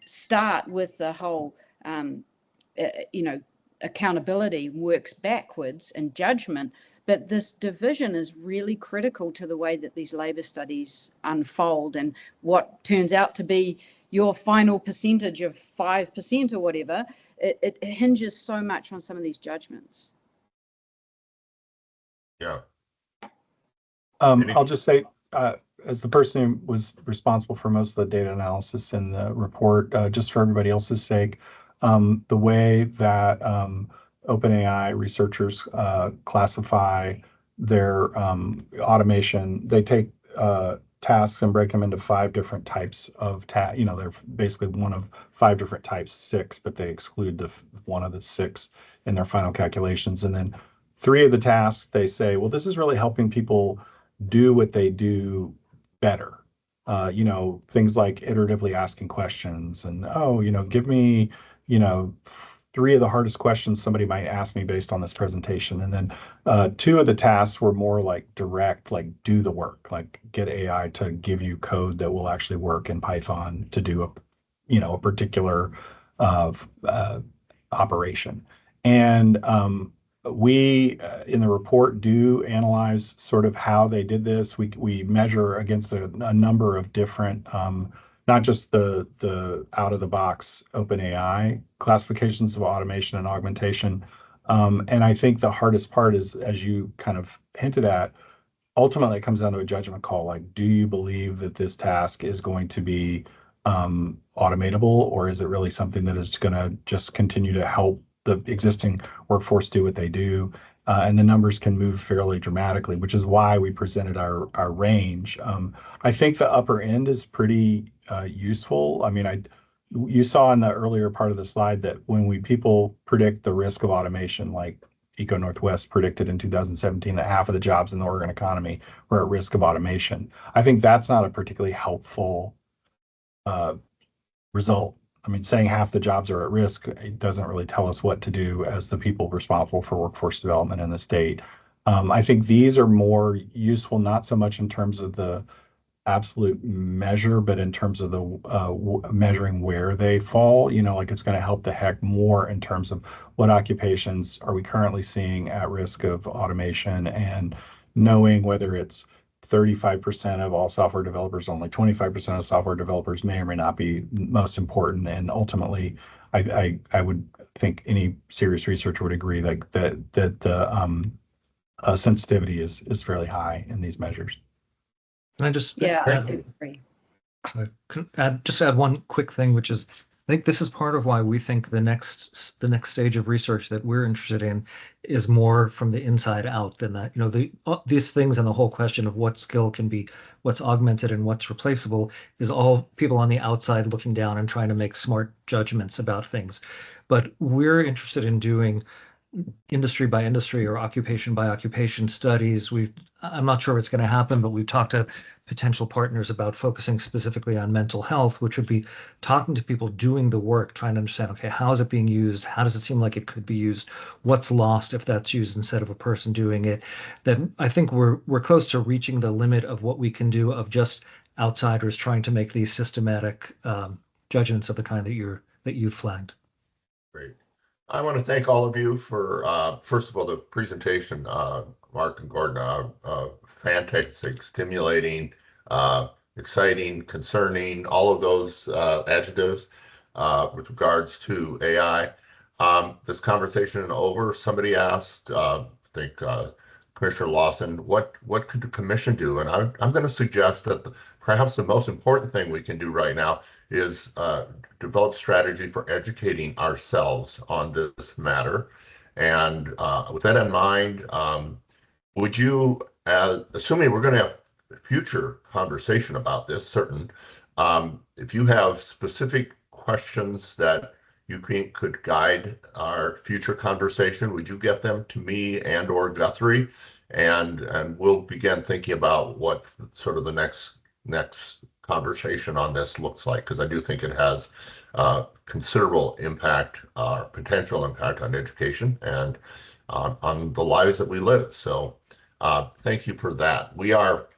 start with the whole, accountability works backwards and judgment. But this division is really critical to the way that these labor studies unfold, and what turns out to be your final percentage of 5% or whatever, it hinges so much on some of these judgments. Yeah. I'll just say, as the person who was responsible for most of the data analysis in the report, just for everybody else's sake, the way that OpenAI researchers classify their automation, they take tasks and break them into 5 different types of they're basically one of 5 different types, 6, but they exclude one of the 6 in their final calculations. And then 3 of the tasks, they say, well, this is really helping people do what they do better. Things like iteratively asking questions and, give me, 3 of the hardest questions somebody might ask me based on this presentation. And then 2 of the tasks were more like direct, like do the work, like get AI to give you code that will actually work in Python to do a particular operation. And we in the report do analyze sort of how they did this. We measure against a number of different, not just the out of the box OpenAI classifications of automation and augmentation. And I think the hardest part is, as you kind of hinted at, ultimately it comes down to a judgment call. Like, do you believe that this task is going to be automatable, or is it really something that is going to just continue to help the existing workforce do what they do? And the numbers can move fairly dramatically, which is why we presented our range. I think the upper end is pretty useful. I mean, you saw in the earlier part of the slide that when people predict the risk of automation, like Eco Northwest predicted in 2017 that half of the jobs in the Oregon economy were at risk of automation. I think that's not a particularly helpful result. I mean, saying half the jobs are at risk, it doesn't really tell us what to do as the people responsible for workforce development in the state. I think these are more useful, not so much in terms of the absolute measure, but in terms of the measuring where they fall. Like it's going to help the HECC more in terms of what occupations are we currently seeing at risk of automation, and knowing whether it's 35% of all software developers, only 25% of software developers may or may not be most important. And ultimately, I would think any serious researcher would agree that the sensitivity is fairly high in these measures. Can I just I agree. add one quick thing, which is I think this is part of why we think the next stage of research that we're interested in is more from the inside out than that. You know, these things and the whole question of what skill can be, what's augmented and what's replaceable is all people on the outside looking down and trying to make smart judgments about things. But we're interested in doing industry by industry or occupation by occupation studies. I'm not sure what's going to happen, but we've talked to potential partners about focusing specifically on mental health, which would be talking to people doing the work, trying to understand, okay, how is it being used? How does it seem like it could be used? What's lost if that's used instead of a person doing it? That I think we're close to reaching the limit of what we can do of just outsiders trying to make these systematic judgments of the kind that you've flagged. Great. I want to thank all of you for, first of all, the presentation, Mark and Gordon, fantastic, stimulating, exciting, concerning, all of those adjectives with regards to AI. This conversation over, somebody asked, I think Commissioner Lawson, what could the commission do? And I'm going to suggest that perhaps the most important thing we can do right now is develop strategy for educating ourselves on this matter. And with that in mind, would you, assuming we're going to have a future conversation about this, if you have specific questions that you think could guide our future conversation, would you get them to me and or Guthrie? And we'll begin thinking about what sort of the next conversation on this looks like, because I do think it has considerable impact, potential impact on education and on the lives that we live. So thank you for that. We are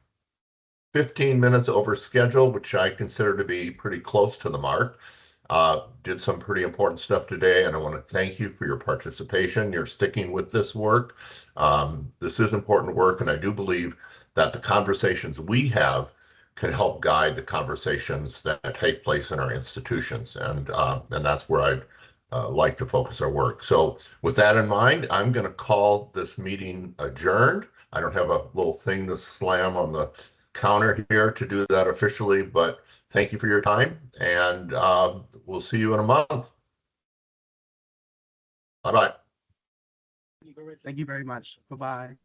15 minutes over schedule, which I consider to be pretty close to the mark. Did some pretty important stuff today, and I want to thank you for your participation. You're sticking with this work. This is important work, and I do believe that the conversations we have can help guide the conversations that take place in our institutions, and that's where I'd like to focus our work. So with that in mind, I'm going to call this meeting adjourned. I don't have a little thing to slam on the counter here to do that officially, but thank you for your time, and we'll see you in a month. Bye-bye. Thank you very much. Bye-bye.